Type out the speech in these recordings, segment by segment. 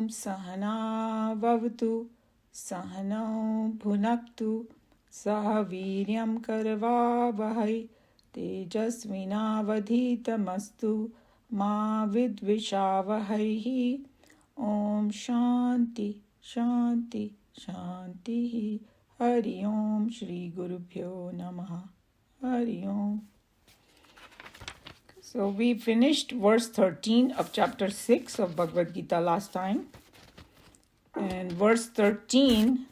Sahana Vavatu Sahano Bhunaktu Saha Viryam Karavavahai Tejasvinavadhitamastu Ma Vidvishavahai. Om Shanti Shanti Shanti. Hari Om Shri Gurubhyo Namaha. Hari Om. So we finished verse 13 of chapter 6 of Bhagavad Gita last time. And verse 13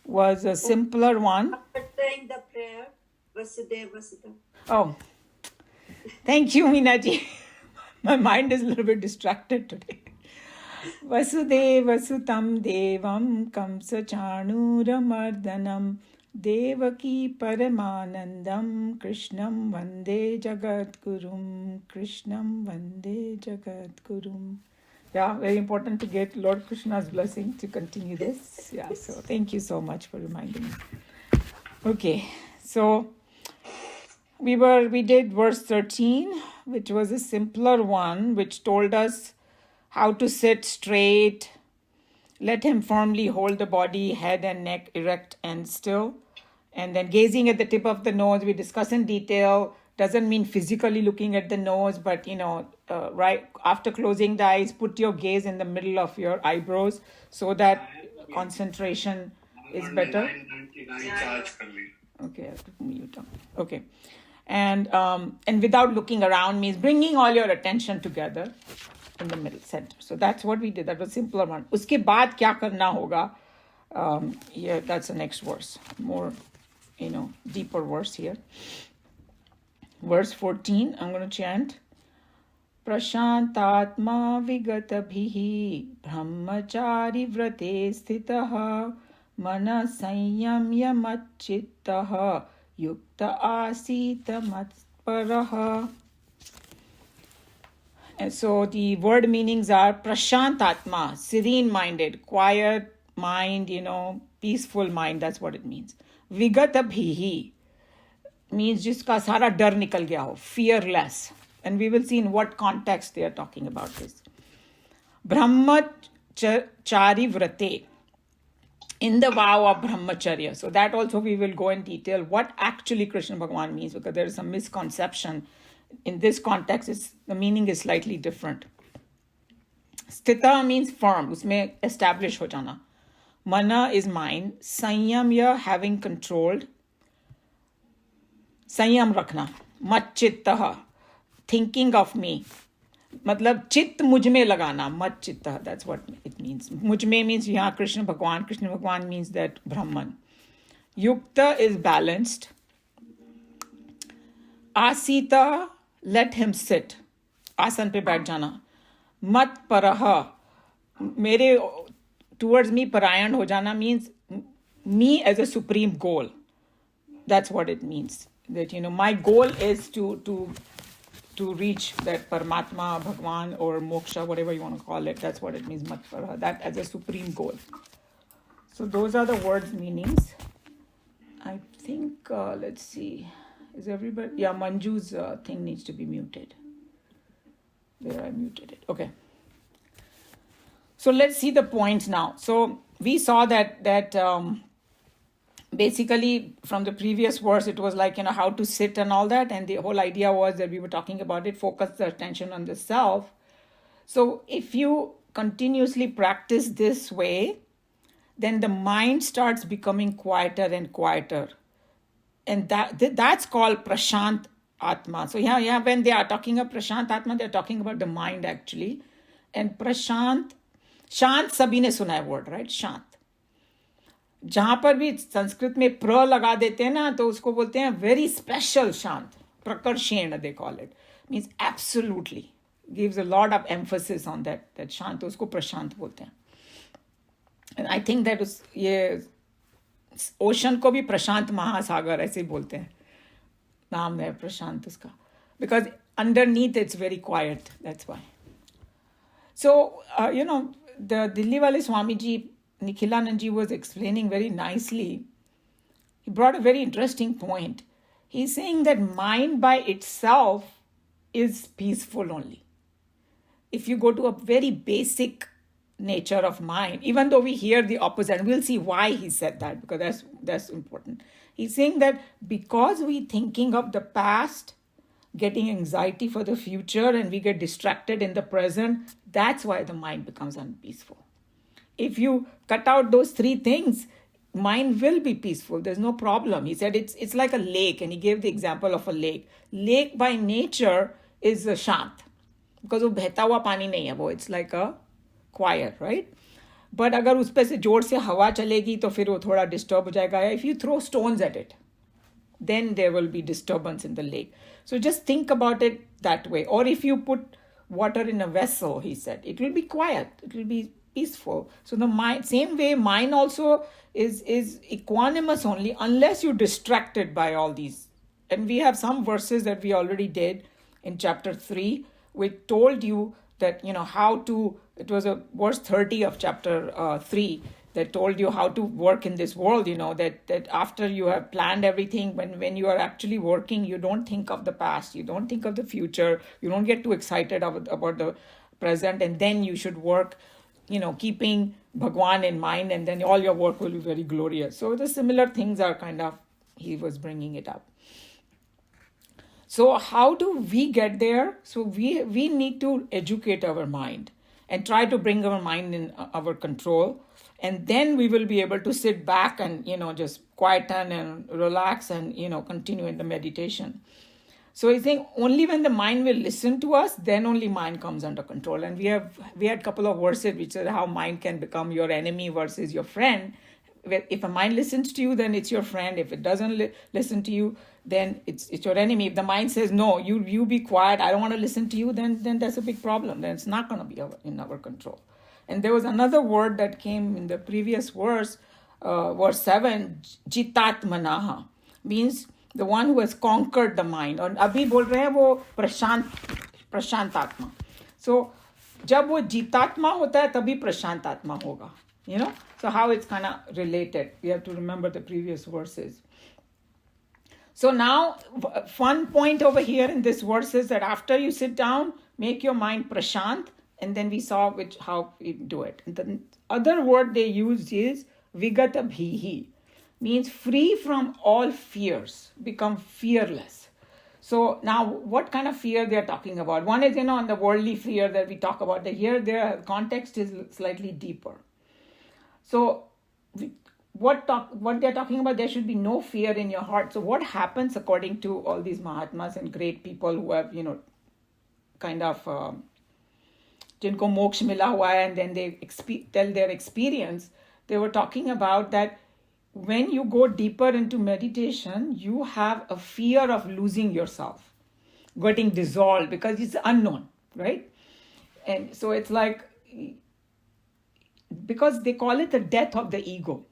was a simpler one. After saying the prayer, Vasudeva Vasudha. Oh, thank you, Minaji. My mind is a little bit distracted today. Vasudeva Sutam Devam Kamsa Chanuramardanam Devaki Paramanandam Krishnam Vande Jagadgurum. Krishnam Vande Jagadgurum. Yeah, very important to get Lord Krishna's blessing to continue this. Yeah, so thank you so much for reminding me. Okay, so we did verse 13, which was a simpler one, which told us how to sit straight, let him firmly hold the body, head and neck erect and still. And then gazing at the tip of the nose, we discuss in detail, doesn't mean physically looking at the nose, but right after closing the eyes, put your gaze in the middle of your eyebrows so that concentration is better. Okay, I have to mute them. Okay. And without looking around means bringing all your attention together in the middle center. So that's what we did. That was simpler one. Uske baad kya karna hoga? Yeah, that's the next verse. More, deeper verse here. Verse 14, I'm going to chant. Prashantatma vigatabhihi brahmachari vrate sthitaha mana sanyamya machittaha yukta asita matparaha. And so the word meanings are Prashantatma, serene-minded, quiet mind, peaceful mind. That's what it means. Vigatabhihi means jiska sara dar nikal gaya ho, fearless. And we will see in what context they are talking about this. Brahmachari vrate, in the vow of Brahmacharya. So that also we will go in detail what actually Krishna Bhagavan means, because there is some misconception. In this context, the meaning is slightly different. Sthita means firm, usme establish ho jana. Mana is mind. Sanyamya, having controlled. Sanyam rakhna. Mat chittaha, thinking of me. Matlab chit mujme lagana. Mat chittaha, that's what it means. Mujme means yahan Krishna Bhagwan. Krishna Bhagwan means that Brahman. Yukta is balanced. Asita, let him sit. Asan pe baith jana. Mat paraha, mere towards me parayan ho jana means me as a supreme goal. That's what it means. That my goal is to reach that Paramatma, Bhagwan or Moksha, whatever you want to call it. That's what it means, Mat paraha, that as a supreme goal. So those are the words' meanings. I think, let's see. Is everybody? Yeah, Manju's thing needs to be muted. There, I muted it. Okay. So let's see the points now. So we saw that basically from the previous verse, it was like, how to sit and all that. And the whole idea was that we were talking about it, focus the attention on the self. So if you continuously practice this way, then the mind starts becoming quieter and quieter. And that's called Prashant Atma. So yeah, when they are talking of Prashant Atma, they're talking about the mind actually. And Prashant, Shant sabhi ne suna hai word, right? Shant. जहां पर भी संस्कृत में प्र लगा देते हैं ना, तो उसको बोलते हैं very special शांत. Prakarshena they call it. Means absolutely. Gives a lot of emphasis on that शांत. तो उसको प्रशांत बोलते हैं. And I think that ये ओशन को भी प्रशांत महासागर ऐसे ही बोलते हैं. नाम है प्रशांत उसका. Because underneath it's very quiet. That's why. So, the Delhi wale Swami ji, Nikhilanand ji was explaining very nicely. He brought a very interesting point. He's saying that mind by itself is peaceful only. If you go to a very basic nature of mind, even though we hear the opposite. And we'll see why he said that, because that's important. He's saying that because we thinking of the past, getting anxiety for the future, and we get distracted in the present, that's why the mind becomes unpeaceful. If you cut out those three things, mind will be peaceful. There's no problem. He said it's like a lake, and he gave the example of a lake. Lake by nature is a shant, because वो बहता हुआ पानी नहीं है, वो it's like a quiet, right? But अगर उस पे से जोर से हवा चलेगी तो फिर वो थोड़ा disturb हो जाएगा. If you throw stones at it, then there will be disturbance in the lake. So just think about it that way. Or if you put water in a vessel, he said, it will be quiet, it will be peaceful. So the mind, same way, mind also is equanimous only unless you're distracted by all these. And we have some verses that we already did in chapter 3, which told you that, how to, it was a verse 30 of chapter 3, that told you how to work in this world, that after you have planned everything, when you are actually working, you don't think of the past, you don't think of the future, you don't get too excited about the present, and then you should work, keeping Bhagwan in mind, and then all your work will be very glorious. So the similar things are he was bringing it up. So how do we get there? So we need to educate our mind and try to bring our mind in our control. And then we will be able to sit back and, just quieten and relax and, continue in the meditation. So I think only when the mind will listen to us, then only mind comes under control. And we had a couple of verses which said how mind can become your enemy versus your friend. If a mind listens to you, then it's your friend. If it doesn't listen to you, then it's your enemy. If the mind says, no, you be quiet, I don't want to listen to you, then that's a big problem. Then it's not going to be in our control. And there was another word that came in the previous verse, verse 7, Jitatmanaha, means the one who has conquered the mind. और अभी बोल रहे हैं वो प्रशांतात्मा. So जब वो जीतात्मा होता है तभी प्रशांतात्मा होगा. So how it's kind of related. We have to remember the previous verses. So now, fun point over here in this verse is that after you sit down, make your mind prashant, and then we saw how we do it. And the other word they use is vigata bhihi, means free from all fears, become fearless. So now what kind of fear they are talking about? One is, on the worldly fear that we talk about. Here, their context is slightly deeper. So what they're talking about, there should be no fear in your heart. So what happens according to all these Mahatmas and great people who have, kind of, jinko moksha mila hua hai, and then they tell their experience. They were talking about that when you go deeper into meditation, you have a fear of losing yourself, getting dissolved, because it's unknown, right? And so it's like, because they call it the death of the ego.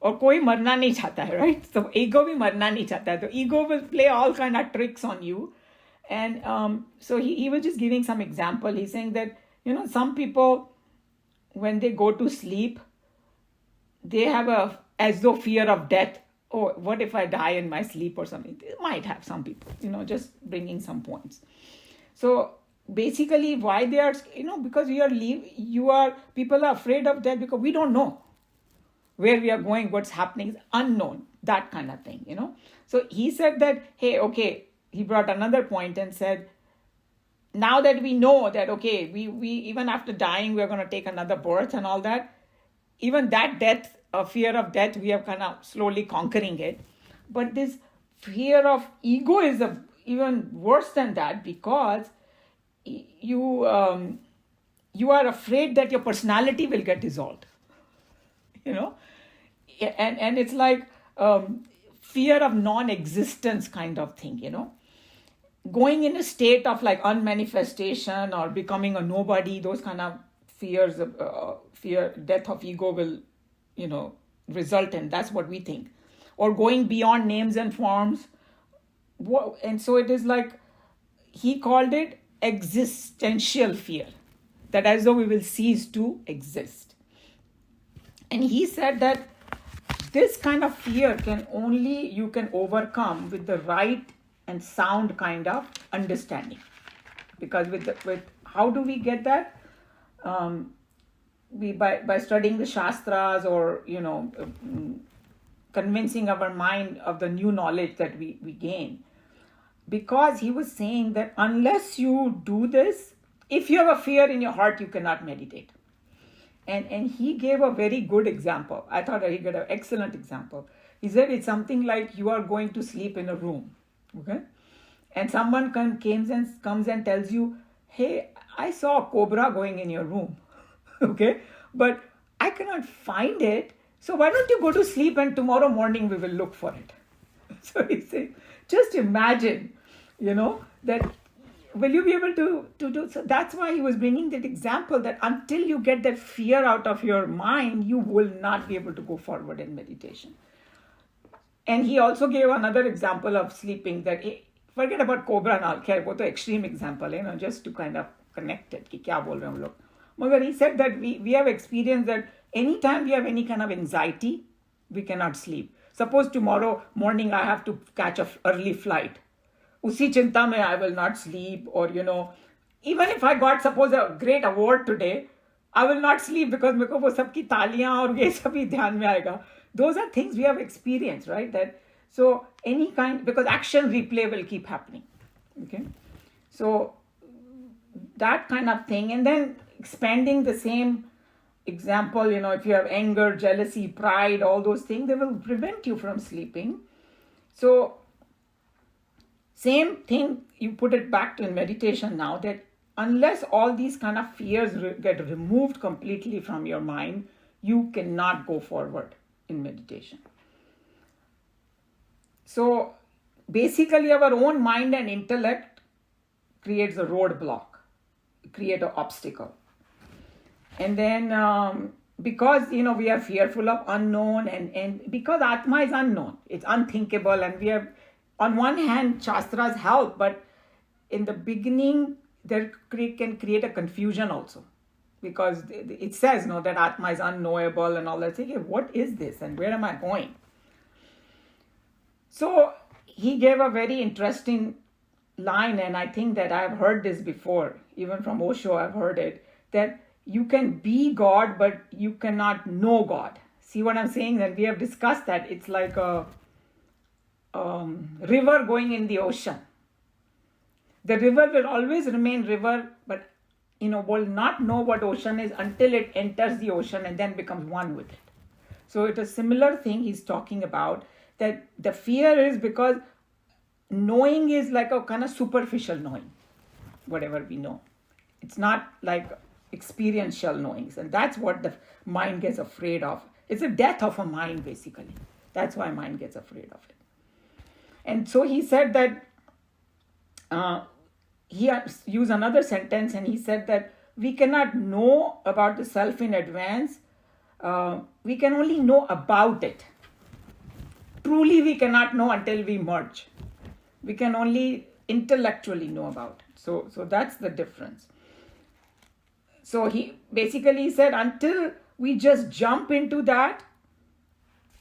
और कोई मरना नहीं चाहता है, right? So ego भी मरना नहीं चाहता है. So ego will play all kind of tricks on you. And so he was just giving some example. He's saying that, some people, when they go to sleep, they have as though fear of death. Oh, what if I die in my sleep or something? They might have some people, just bringing some points. So basically why they are, because people are afraid of death because we don't know where we are going, what's happening is unknown, that kind of thing, So he said that, hey, okay, he brought another point and said, now that we know that, okay, we even after dying, we're going to take another birth and all that, even that death, fear of death, we are kind of slowly conquering it. But this fear of ego is even worse than that, because you are afraid that your personality will get dissolved, and it's like fear of non-existence kind of thing, going in a state of like unmanifestation or becoming a nobody. Those kind of fears of fear, death of ego will, result in. That's what we think. Or going beyond names and forms. And so it is like, he called it existential fear, that as though we will cease to exist. And he said that this kind of fear you can overcome with the right and sound kind of understanding. Because with how do we get that? we by studying the Shastras or, convincing our mind of the new knowledge that we gain. Because he was saying that unless you do this, if you have a fear in your heart, you cannot meditate. And he gave a very good example. I thought he gave an excellent example. He said it's something like you are going to sleep in a room, okay? And someone comes and tells you, hey, I saw a cobra going in your room, okay? But I cannot find it. So why don't you go to sleep and tomorrow morning we will look for it. So he said, just imagine, that will you be able to do so? That's why he was bringing that example that until you get that fear out of your mind, you will not be able to go forward in meditation. And he also gave another example of sleeping that, forget about cobra and all, khair, wo to extreme example, just to kind of connect it, ki kya bol rahe hum log. Magar he said that we have experienced that anytime we have any kind of anxiety, we cannot sleep. Suppose tomorrow morning I have to catch an early flight. Usi chinta mein I will not sleep, or even if I got suppose a great award today, I will not sleep because मेरे को वो सबकी तालियां और ये सभी ध्यान में आएगा. Those are things we have experienced, right? That so any kind, because action replay will keep happening. Okay, so that kind of thing, and then expanding the same example, if you have anger, jealousy, pride, all those things, they will prevent you from sleeping. So same thing, you put it back to in meditation now, that unless all these kind of fears get removed completely from your mind, you cannot go forward in meditation. So basically our own mind and intellect creates a roadblock, create an obstacle. And then because, we are fearful of unknown, and because Atma is unknown, it's unthinkable, and we have, on one hand, Shastras help, but in the beginning, there can create a confusion also. Because it says, that Atma is unknowable and all that. Say, hey, what is this and where am I going? So he gave a very interesting line, and I think that I've heard this before, even from Osho I've heard it, that you can be God, but you cannot know God. See what I'm saying? That we have discussed that it's like a river going in the ocean. The river will always remain river, but will not know what ocean is until it enters the ocean and then becomes one with it. So it's a similar thing he's talking about, that the fear is because knowing is like a kind of superficial knowing, whatever we know. It's not like experiential knowings, and that's what the mind gets afraid of. It's a death of a mind, basically. That's why mind gets afraid of it. And so he said that he used another sentence, and he said that we cannot know about the self in advance. We can only know about it. Truly, we cannot know until we merge. We can only intellectually know about it. So that's the difference. So he basically said until we just jump into that,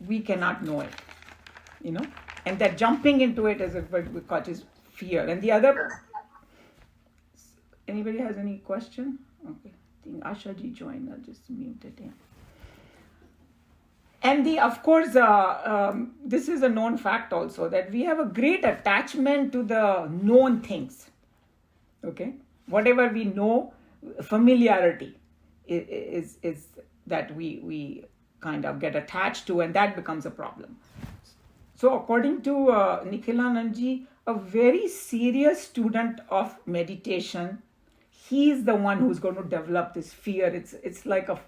we cannot know it. And that jumping into it is what we call is fear. And the other, anybody has any question? Okay, I think Asha ji joined. I'll just mute it in. And of course, this is a known fact also, that we have a great attachment to the known things. Okay, whatever we know, familiarity is that we kind of get attached to, and that becomes a problem. So according to Nikhilanandji, a very serious student of meditation, he is the one who's going to develop this fear. It's like a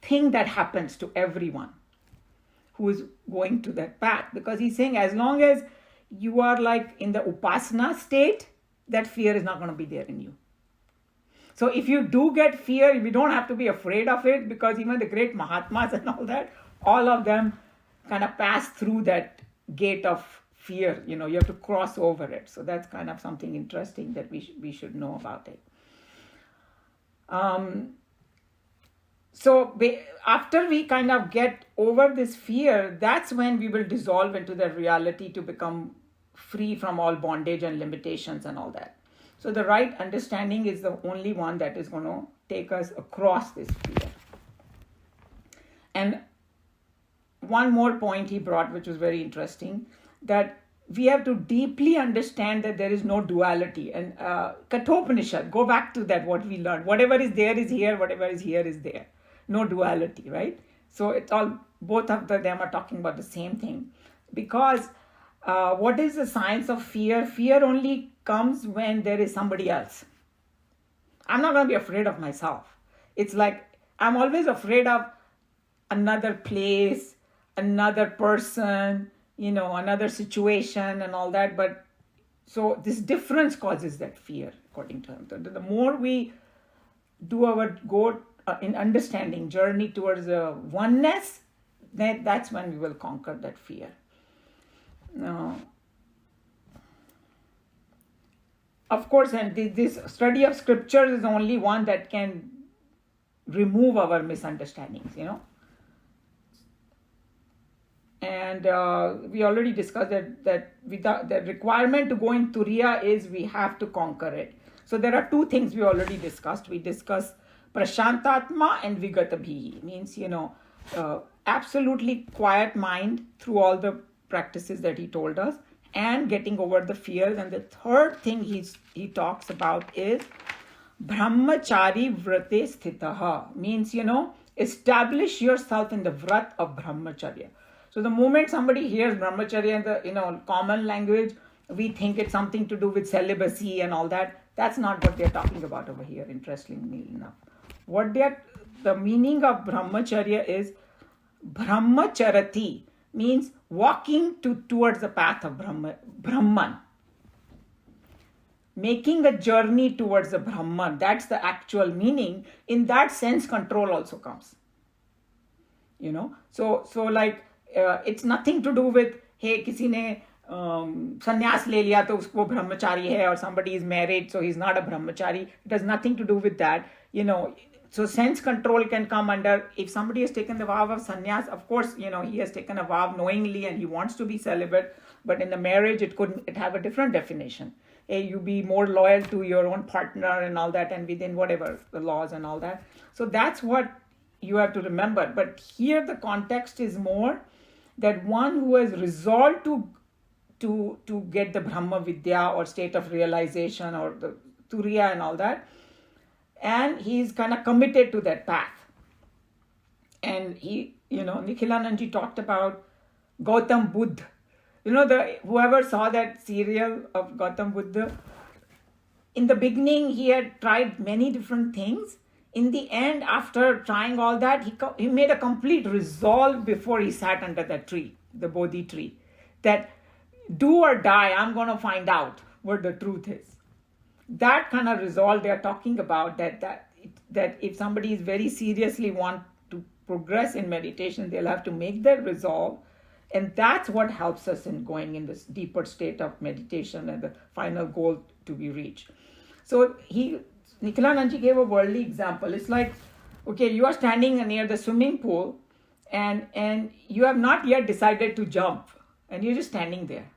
thing that happens to everyone who is going to that path, because he's saying as long as you are like in the upasana state, that fear is not going to be there in you. So if you do get fear, we don't have to be afraid of it, because even the great Mahatmas and all that, all of them kind of pass through that gate of fear. You have to cross over it. So that's kind of something interesting that we should know about it. So after we kind of get over this fear, that's when we will dissolve into the reality to become free from all bondage and limitations and all that. So the right understanding is the only one that is going to take us across this fear. And one more point he brought, which was very interesting, that we have to deeply understand that there is no duality. And Kathopanishad, go back to that, what we learned. Whatever is there is here, whatever is here is there. No duality, right? So it's all, both of them are talking about the same thing. Because what is the science of fear? Fear only comes when there is somebody else. I'm not going to be afraid of myself. It's like I'm always afraid of another place, another person, another situation and all that. But so this difference causes that fear, according to him. The more we do our go in understanding journey towards a oneness, then that's when we will conquer that fear. Of course, and this study of scriptures is only one that can remove our misunderstandings, And we already discussed that without the requirement to go in Turiya is we have to conquer it. So there are two things we already discussed. We discussed Prashantatma and Vigatabhihi. Means, absolutely quiet mind through all the practices that he told us, and getting over the fears. And the third thing he talks about is Brahmachari Vrate Sthitaha. Means, establish yourself in the Vrat of Brahmacharya. So the moment somebody hears Brahmacharya in the common language, we think it's something to do with celibacy and all that. That's not what they're talking about over here, interestingly enough. The meaning of Brahmacharya is Brahmacharati, means walking towards the path of Brahman. Making a journey towards the Brahman. That's the actual meaning. In that sense, control also comes. So like, it's nothing to do with, hey, किसी ने sannyas ले लिया तो उसको brahmachari है, or somebody is married so he's not a brahmachari. It has nothing to do with that. So sense control can come under, if somebody has taken the vow of sannyas, of course, he has taken a vow knowingly and he wants to be celibate, but in the marriage it have a different definition. Hey, you be more loyal to your own partner and all that, and within whatever the laws and all that. So that's what you have to remember. But here the context is more that one who has resolved to get the Brahma Vidya or state of realization or the Turiya and all that, and he's kind of committed to that path. And he, Nikhilanandji talked about Gautam Buddha. Whoever saw that serial of Gautam Buddha, in the beginning he had tried many different things. In the end, after trying all that, he made a complete resolve before he sat under that tree, the Bodhi tree, that do or die, I'm going to find out what the truth is. That kind of resolve they are talking about, that if somebody is very seriously want to progress in meditation, they'll have to make that resolve. And that's what helps us in going in this deeper state of meditation and the final goal to be reached. So Nikhilanandji gave a worldly example. It's like, okay, you are standing near the swimming pool and you have not yet decided to jump, and you're just standing there.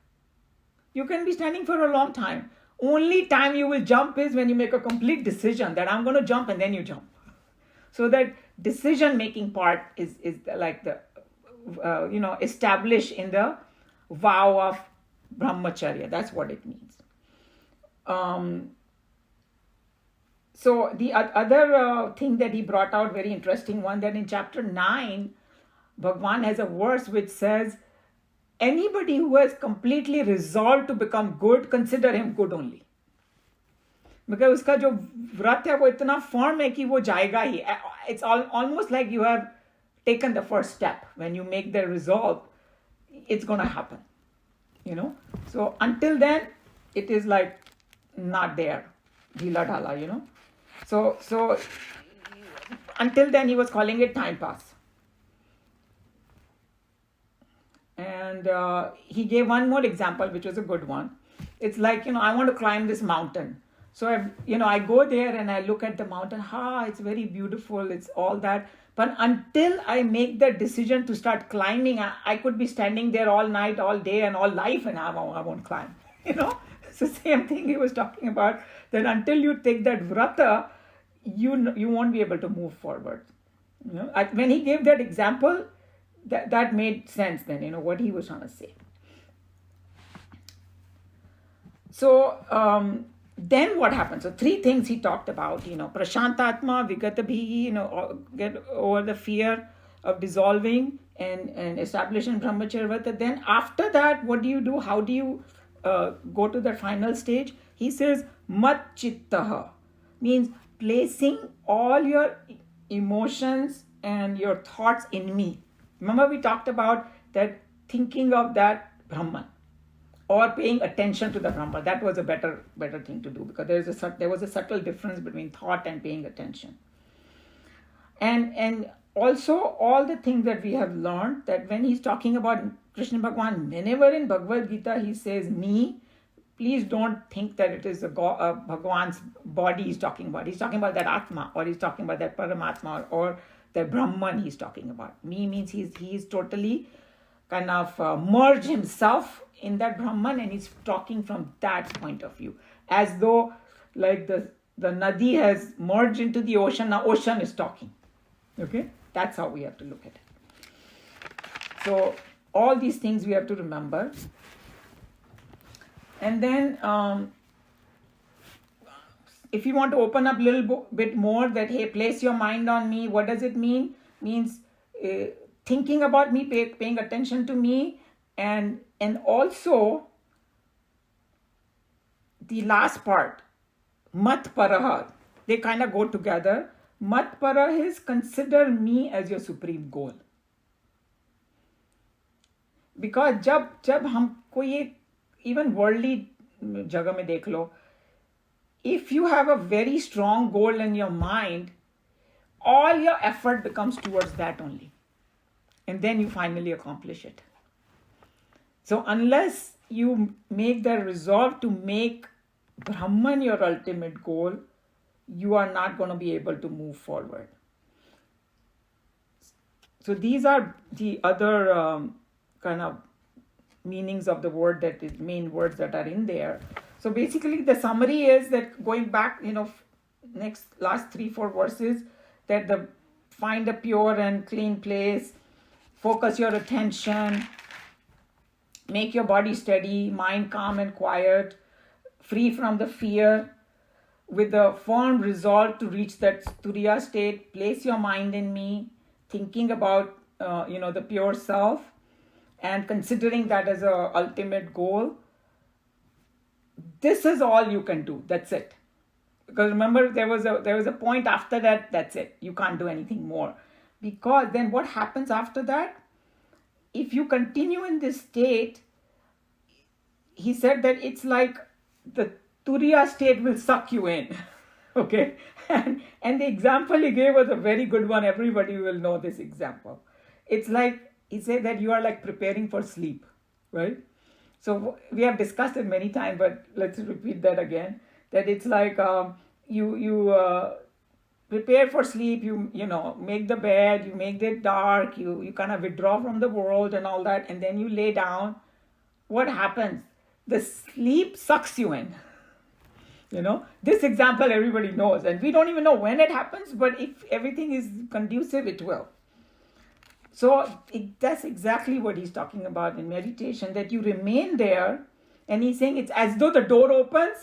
You can be standing for a long time. Only time you will jump is when you make a complete decision that I'm going to jump, and then you jump. So that decision-making part is like the, established in the vow of Brahmacharya. That's what it means. So the other thing that he brought out, very interesting one, that in chapter 9, Bhagwan has a verse which says, anybody who has completely resolved to become good, consider him good only. Because उसका जो व्रत है वो इतना firm है कि वो जाएगा ही. It's almost like you have taken the first step. When you make the resolve, it's going to happen. So until then, it is like not there. Dhila dhala, So until then, he was calling it time pass. And he gave one more example, which was a good one. It's like, I want to climb this mountain. So, I go there and I look at the mountain. It's very beautiful. It's all that. But until I make the decision to start climbing, I could be standing there all night, all day, and all life, and I won't climb. It's the same thing he was talking about. That until you take that vrata, you won't be able to move forward. When he gave that example, that made sense then, what he was trying to say. So then what happens? So three things he talked about, prashantatma, vigatabhi, get over the fear of dissolving and establishing brahmacharya vrata. Then after that, what do you do? How do you go to the final stage? He says, mat chittaha, means placing all your emotions and your thoughts in me. Remember we talked about that, thinking of that Brahman or paying attention to the Brahman. That was a better thing to do, because there was a subtle difference between thought and paying attention. And also all the things that we have learned, that when he's talking about Krishna Bhagwan, whenever in Bhagavad Gita he says me, please don't think that it is Bhagwan's body he's talking about. He's talking about that Atma, or he's talking about that Paramatma, or the Brahman he's talking about. Me means he's totally kind of merged himself in that Brahman, and he's talking from that point of view, as though like the Nadi has merged into the ocean. Now ocean is talking. Okay, that's how we have to look at it. So all these things we have to remember. And then if you want to open up a little bit more, that, hey, place your mind on me, what does it mean? Means thinking about me, paying attention to me, and also the last part, mat paraha, they kind of go together. Mat paraha is consider me as your supreme goal. Because जब हमको ये even worldly जगह में देख लो, if you have a very strong goal in your mind, all your effort becomes towards that only, and then you finally accomplish it. So unless you make the resolve to make Brahman your ultimate goal, you are not going to be able to move forward. So these are the other kind of meanings of the word, that is main words that are in there. So basically the summary is that, going back, last 3-4 verses, that find a pure and clean place, focus your attention, make your body steady, mind calm and quiet, free from the fear, with a firm resolve to reach that turiya state. Place your mind in me, thinking about the pure self, and considering that as a ultimate goal. This is all you can do. That's it. Because remember, there was a point after that. That's it. You can't do anything more. Because then what happens after that? If you continue in this state, he said that it's like the turiya state will suck you in. Okay? And the example he gave was a very good one. Everybody will know this example. It's like, he said that you are like preparing for sleep, right? So we have discussed it many times, but let's repeat that again. That it's like you prepare for sleep, you make the bed, you make it dark, you kind of withdraw from the world and all that, and then you lay down. What happens? The sleep sucks you in. This example everybody knows, and we don't even know when it happens, but if everything is conducive, it will. So that's exactly what he's talking about in meditation, that you remain there, and he's saying it's as though the door opens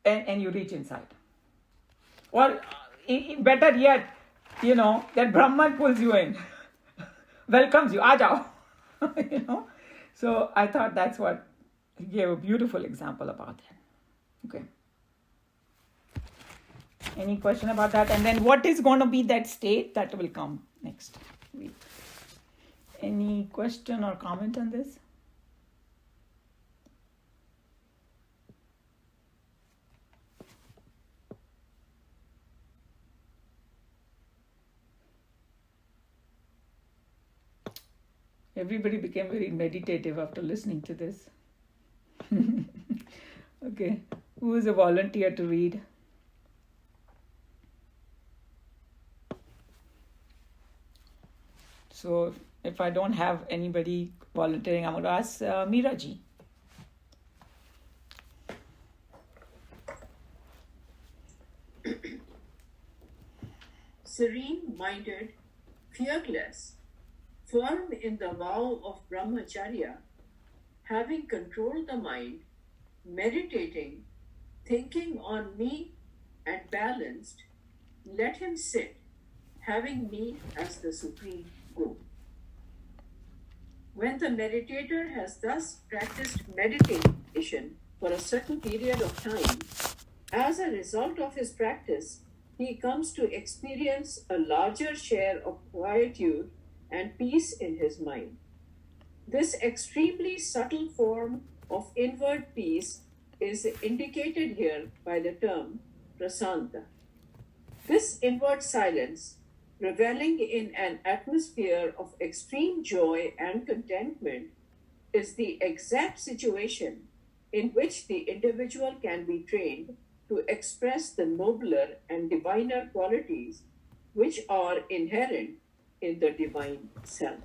and you reach inside. Or better yet, that Brahman pulls you in, welcomes you, aa jao. So I thought that's what he gave a beautiful example about that. Okay. Any question about that? And then what is going to be that state? That will come next week. Any question or comment on this? Everybody became very meditative after listening to this. Okay. Who is a volunteer to read? So if I don't have anybody volunteering, I'm going to ask Meera ji. Serene-minded fearless, firm in the vow of Brahmacharya, having controlled the mind, meditating, thinking on me and balanced, let him sit, having me as the supreme goal. When the meditator has thus practiced meditation for a certain period of time, as a result of his practice, he comes to experience a larger share of quietude and peace in his mind. This extremely subtle form of inward peace is indicated here by the term prasanta. This inward silence, reveling in an atmosphere of extreme joy and contentment, is the exact situation in which the individual can be trained to express the nobler and diviner qualities which are inherent in the divine self.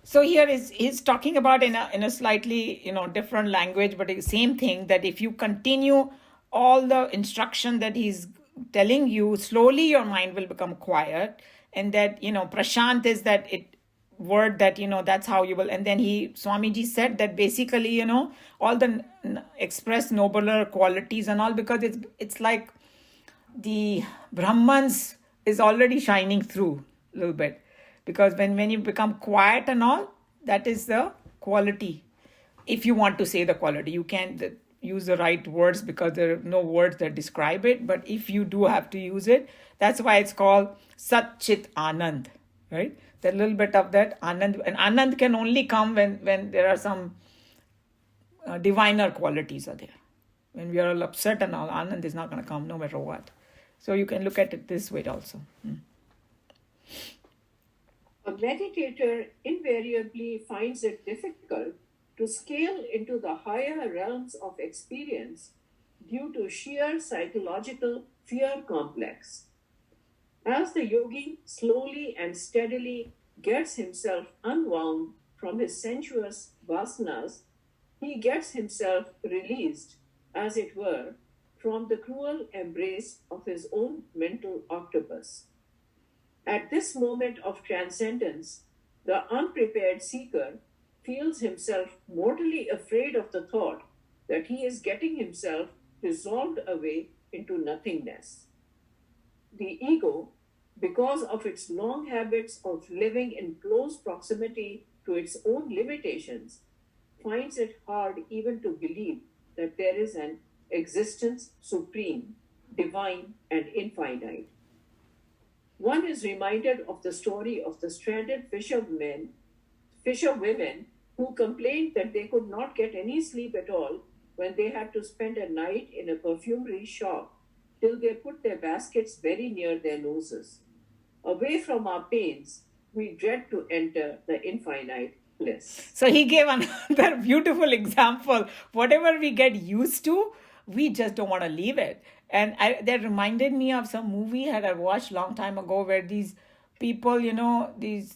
So here is he's talking about in a slightly different language, but the same thing, that if you continue all the instruction that he's telling you, slowly your mind will become quiet, and that prashant is that it word that that's how you will. And then Swamiji said that basically all the express nobler qualities and all, because it's like the Brahmans is already shining through a little bit, because when you become quiet and all, that is the quality. If you want to say the quality, you can't use the right words because there are no words that describe it, but if you do have to use it, that's why it's called Sat Chit Anand, right? That little bit of that Anand, and Anand can only come when there are some diviner qualities are there. When we are all upset and all, Anand is not going to come no matter what. So you can look at it this way also. A meditator invariably finds it difficult to scale into the higher realms of experience due to sheer psychological fear complex. As the yogi slowly and steadily gets himself unwound from his sensuous vasanas, he gets himself released, as it were, from the cruel embrace of his own mental octopus. At this moment of transcendence, the unprepared seeker feels himself mortally afraid of the thought that he is getting himself dissolved away into nothingness. The ego, because of its long habits of living in close proximity to its own limitations, finds it hard even to believe that there is an existence supreme, divine, and infinite. One is reminded of the story of the stranded fisherwomen who complained that they could not get any sleep at all when they had to spend a night in a perfumery shop till they put their baskets very near their noses. Away from our pains, we dread to enter the infinite bliss. So he gave another beautiful example. Whatever we get used to, we just don't want to leave it. And that reminded me of some movie that I watched long time ago, where these people,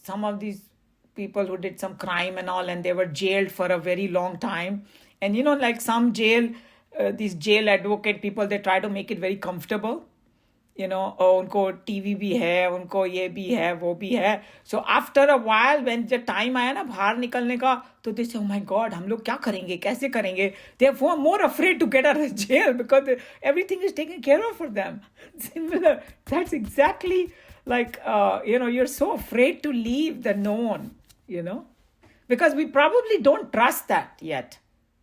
some of these people who did some crime and all, and they were jailed for a very long time. And like some these jail advocate people, they try to make it very comfortable. उनको TV भी है, उनको ये भी है, वो भी है. So after a while, when the time आया ना बाहर निकलने का, तो they say, oh my God, हम लोग क्या करेंगे, कैसे करेंगे? They are more afraid to get out of jail because everything is taken care of for them. Similar. That's exactly like, you're so afraid to leave the known, because we probably don't trust that yet.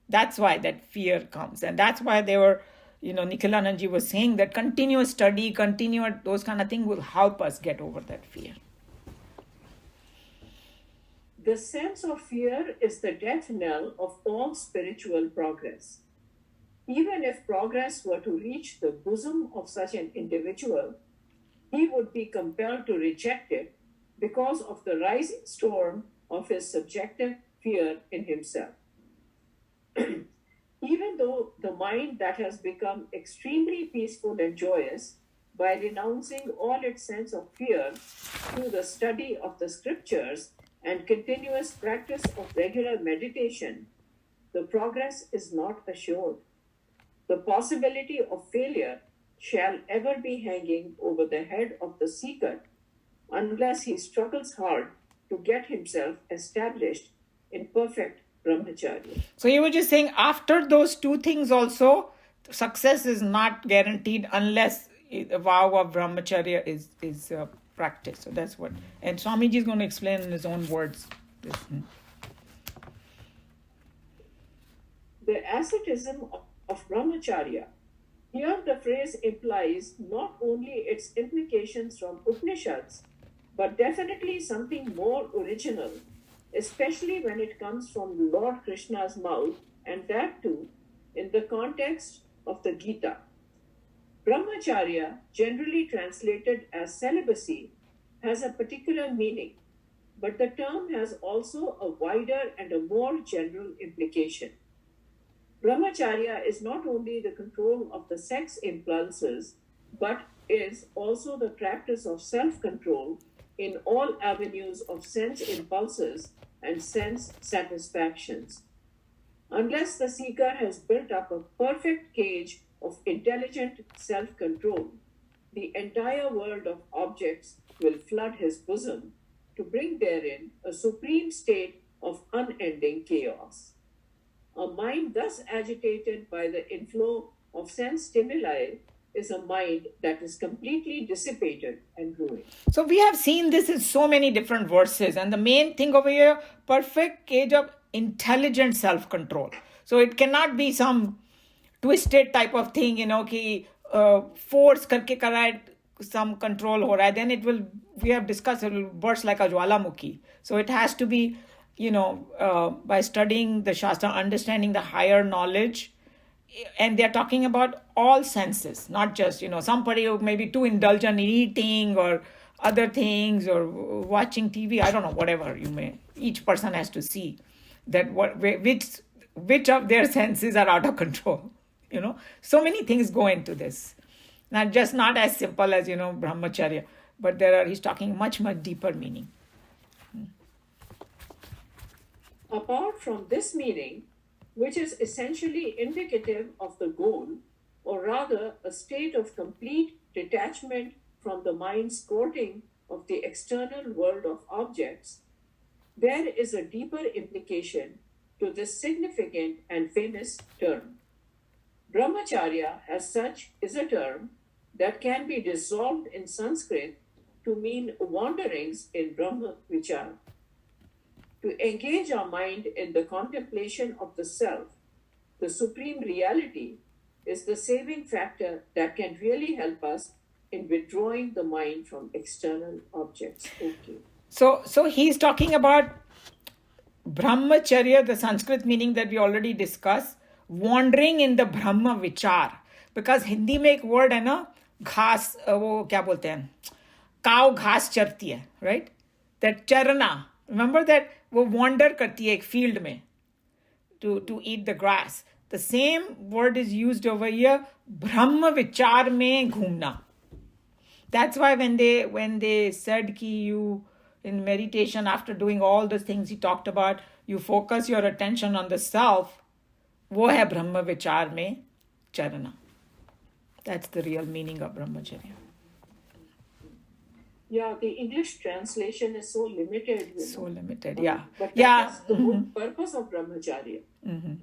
That's why that fear comes. And that's why they were, Nikhilanandji was saying that continuous study, those kind of things will help us get over that fear. The sense of fear is the death knell of all spiritual progress. Even if progress were to reach the bosom of such an individual, he would be compelled to reject it because of the rising storm of his subjective fear in himself. Even though the mind that has become extremely peaceful and joyous by renouncing all its sense of fear through the study of the scriptures and continuous practice of regular meditation, the progress is not assured. The possibility of failure shall ever be hanging over the head of the seeker unless unless he struggles hard to get himself established in perfect brahmacharya. So you were just saying after those two things also, success is not guaranteed unless the vow of brahmacharya is practiced. So that's what. And Swamiji is going to explain in his own words. This. The asceticism of brahmacharya. Here the phrase implies not only its implications from Upanishads, but definitely something more original, especially when it comes from Lord Krishna's mouth, and that too in the context of the Geeta. Brahmacharya, generally translated as celibacy, has a particular meaning, but the term has also a wider and a more general implication. Brahmacharya is not only the control of the sex impulses, but is also the practice of self-control in all avenues of sense impulses and sense satisfactions. Unless the seeker has built up a perfect cage of intelligent self-control, the entire world of objects will flood his bosom to bring therein a supreme state of unending chaos. A mind thus agitated by the inflow of sense stimuli is a mind that is completely dissipated and ruined. So we have seen this in so many different verses, and the main thing over here, perfect cage of intelligent self-control. So it cannot be some twisted type of thing, कि force करके कर रहा है, some control हो रहा है, then it will, we have discussed, it will burst like a jwalamukhi. So it has to be, by studying the Shastra, understanding the higher knowledge, and they're talking about all senses, not just, somebody who may be too indulgent in eating or other things or watching TV, I don't know, whatever each person has to see that which of their senses are out of control. So many things go into this. Not as simple as, brahmacharya, but he's talking much, much deeper meaning. Apart from this meaning, which is essentially indicative of the goal, or rather a state of complete detachment from the mind's courting of the external world of objects, there is a deeper implication to this significant and famous term. Brahmacharya, as such, is a term that can be dissolved in Sanskrit to mean wanderings in Brahma Vichara. To engage our mind in the contemplation of the self, the supreme reality, is the saving factor that can really help us in withdrawing the mind from external objects. Okay. So he's talking about Brahmacharya, the Sanskrit meaning that we already discussed, wandering in the Brahma Vichar. Because Hindi में एक word है ना, घास, वो क्या बोलते हैं, cow घास चरती है, right? That charana, remember that वो wander करती है एक field में to eat the grass. The same word is used over here, Brahma Vichar में घूमना. That's why when they said कि you in meditation, after doing all the things he talked about, you focus your attention on the self, वो है Brahma Vichar में चरना. That's the real meaning of Brahmacharya. Yeah, the English translation is so limited. So limited, yeah. But yeah. that's the whole purpose of Brahmacharya.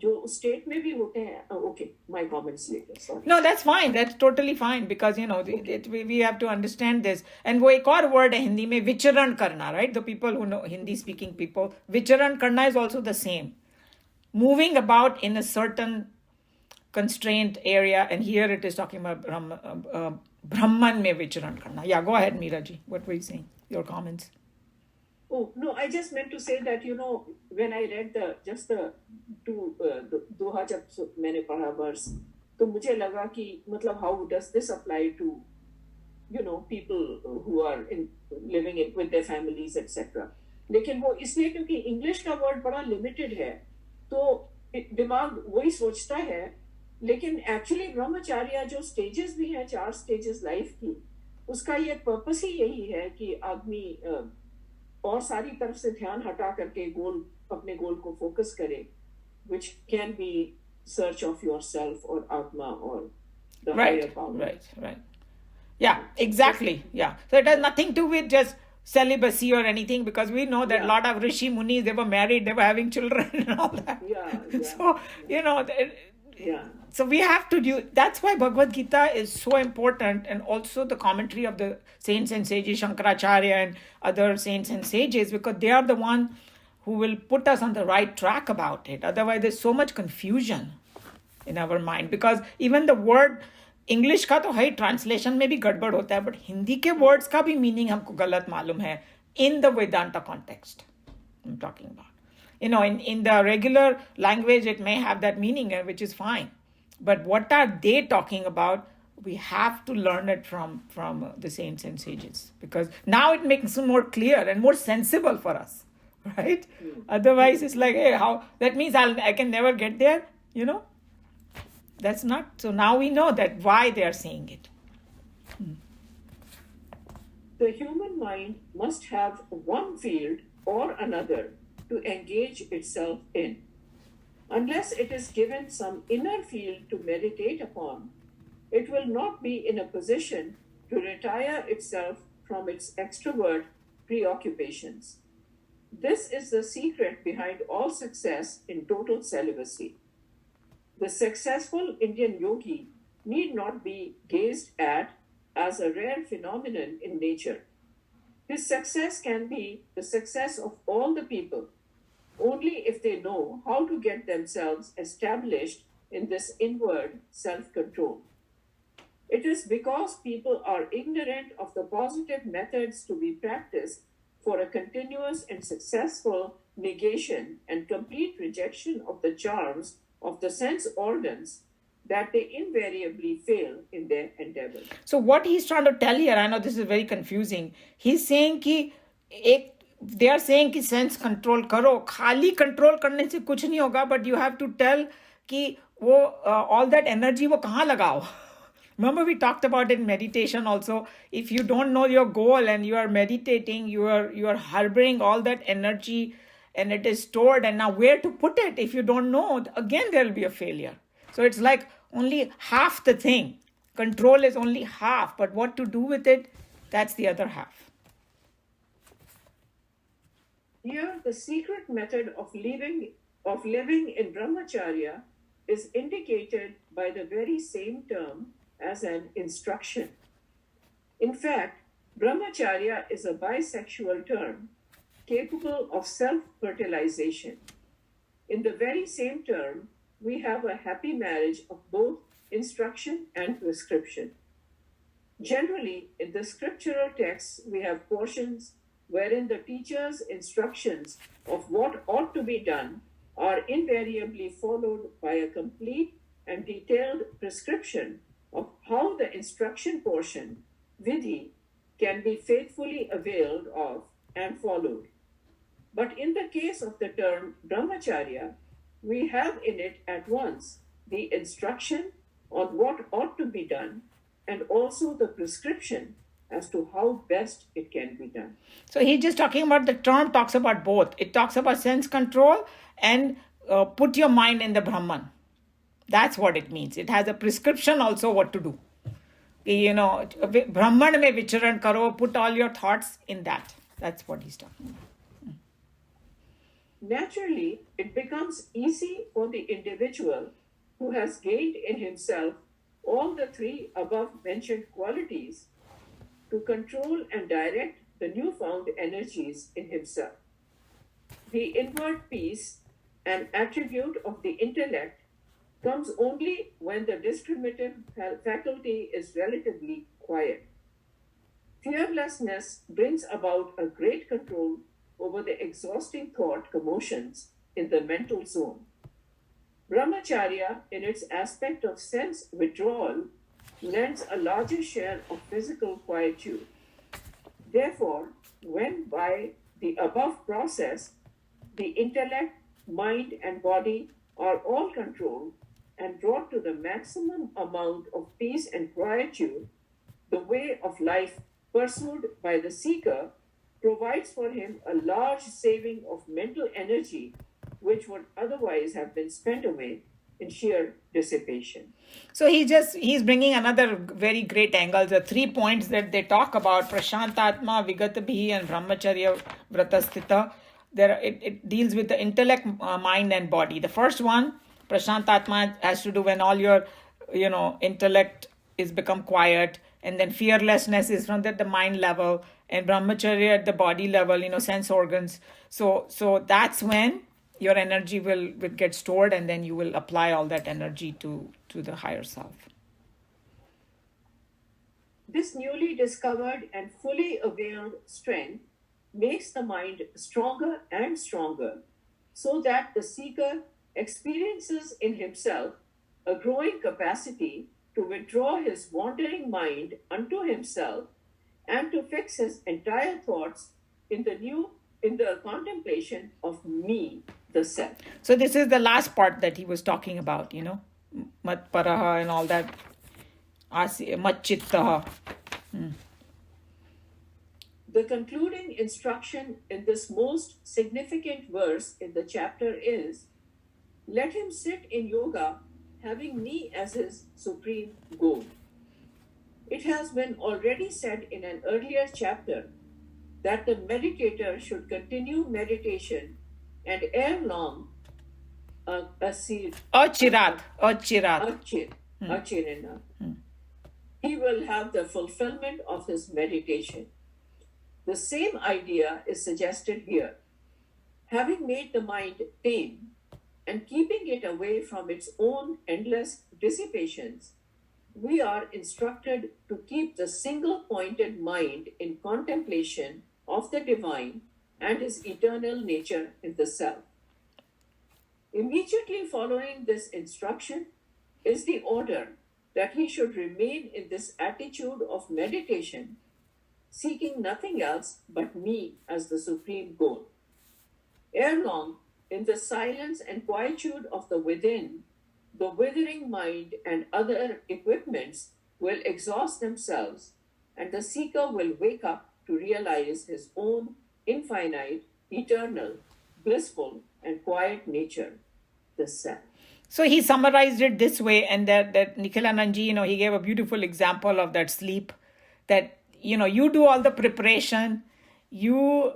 जो state में भी होते हैं. Okay, my comments later. Sorry. No, that's fine. That's totally fine because, we have to understand this. And वो एक और word है हिंदी में, विचरण करना, right? The people who know Hindi speaking people, विचरण करना is also the same. Moving about in a certain constrained area, and here it is talking about Brahman mein vicharan karna. Yeah, go ahead, Meera ji. What were you saying? Your comments. Oh, no, I just meant to say that, when I read the दोहा जब मैंने पढ़ा verse, तो मुझे लगा कि मतलब how does this apply to, people who are living with their families, etc. लेकिन वो इसलिए क्योंकि इंग्लिश का वर्ड बड़ा लिमिटेड है, तो दिमाग वही सोचता है. लेकिन एक्चुअली ब्रह्मचार्य जो स्टेजेस भी हैं, 4 स्टेजेस लाइफ की, उसका ये पर्पस ही यही है कि आदमी और सारी तरफ से ध्यान हटा करके अपने गोल को फोकस करे, which can be search of yourself or atma or the higher power. Right. Yeah, exactly. Yeah. So it has nothing to do with just celibacy or anything, because we know that a Yeah. lot of rishi munis, they were married, they were having children and all that. Yeah, So yeah. so we have to do. That's why Bhagavad Gita is so important, and also the commentary of the saints and sages, Shankaracharya and other saints and sages, because they are the one who will put us on the right track about it. Otherwise, there's so much confusion in our mind, because even the word English का तो है, translation में भी गड़बड़ होता है, but Hindi के words का भी मीनिंग हमको गलत मालूम है in the Vedanta context I am talking about. In the regular language it may have that meaning, which is fine, but what are they talking about? We have to learn it from the saints and sages, because now it makes it more clear and more sensible for us, right? Otherwise it's like, hey, how that means I can never get there, that's not. So now we know that why they are saying it. The human mind must have one field or another to engage itself in. Unless it is given some inner field to meditate upon, it will not be in a position to retire itself from its extrovert preoccupations. This is the secret behind all success in total celibacy. The successful Indian yogi need not be gazed at as a rare phenomenon in nature. His success can be the success of all the people, only if they know how to get themselves established in this inward self-control. It is because people are ignorant of the positive methods to be practiced for a continuous and successful negation and complete rejection of the charms of the sense organs that they invariably fail in their endeavor. So what he's trying to tell here, I know this is very confusing. He's saying they are saying कि sense control करो, खाली control करने से कुछ नहीं होगा, but you have to tell कि वो all that energy वो कहाँ लगाओ. Remember we talked about it in meditation also. If you don't know your goal and you are meditating, you are harboring all that energy and it is stored, and now where to put it if you don't know, again there will be a failure. So it's like only half the thing. Control is only half, but what to do with it, that's the other half. Here the secret method of living in Brahmacharya is indicated by the very same term as an instruction. In fact, Brahmacharya is a bisexual term capable of self-fertilization. In the very same term, we have a happy marriage of both instruction and prescription. Generally, in the scriptural texts, we have portions wherein the teacher's instructions of what ought to be done are invariably followed by a complete and detailed prescription of how the instruction portion, vidhi, can be faithfully availed of and followed. But in the case of the term brahmacharya, we have in it at once the instruction on what ought to be done and also the prescription as to how best it can be done. So he's just talking about, the term talks about both. It talks about sense control and put your mind in the Brahman. That's what it means. It has a prescription also what to do. Brahman mein vicharan karo, put all your thoughts in that. That's what he's talking about. Naturally, it becomes easy for the individual who has gained in himself all the three above mentioned qualities to control and direct the newfound energies in himself. The inward peace, an attribute of the intellect, comes only when the discriminative faculty is relatively quiet. Fearlessness brings about a great control over the exhausting thought commotions in the mental zone. Brahmacharya, in its aspect of sense withdrawal, lends a larger share of physical quietude. Therefore, when by the above process, the intellect, mind, and body are all controlled and brought to the maximum amount of peace and quietude, the way of life pursued by the seeker provides for him a large saving of mental energy which would otherwise have been spent away in sheer dissipation. So he's bringing another very great angle. The 3 points that they talk about, Prashantatma, Vigatabhi, and Brahmacharya Vratasthita, it deals with the intellect, mind, and body. The first one, Prashantatma, has to do when all your intellect is become quiet, and then fearlessness is from the mind level, and Brahmacharya at the body level, sense organs. So that's when your energy will get stored, and then you will apply all that energy to the higher self. This newly discovered and fully availed strength makes the mind stronger and stronger, so that the seeker experiences in himself a growing capacity to withdraw his wandering mind unto himself and to fix his entire thoughts in the contemplation of me, the self. So this is the last part that he was talking about, mat paraha and all that, mat chittaha. The concluding instruction in this most significant verse in the chapter is, let him sit in yoga having me as his supreme goal. It has been already said in an earlier chapter that the meditator should continue meditation and ere long Achirat. he will have the fulfillment of his meditation. The same idea is suggested here. Having made the mind tame and keeping it away from its own endless dissipations, we are instructed to keep the single-pointed mind in contemplation of the divine and his eternal nature in the self. Immediately following this instruction is the order that he should remain in this attitude of meditation, seeking nothing else but me as the supreme goal. Ere long, in the silence and quietude of the within, the withering mind and other equipments will exhaust themselves, and the seeker will wake up to realize his own infinite, eternal, blissful, and quiet nature, the self. So he summarized it this way, and that Nikhilanandji, he gave a beautiful example of that sleep, that, you do all the preparation, you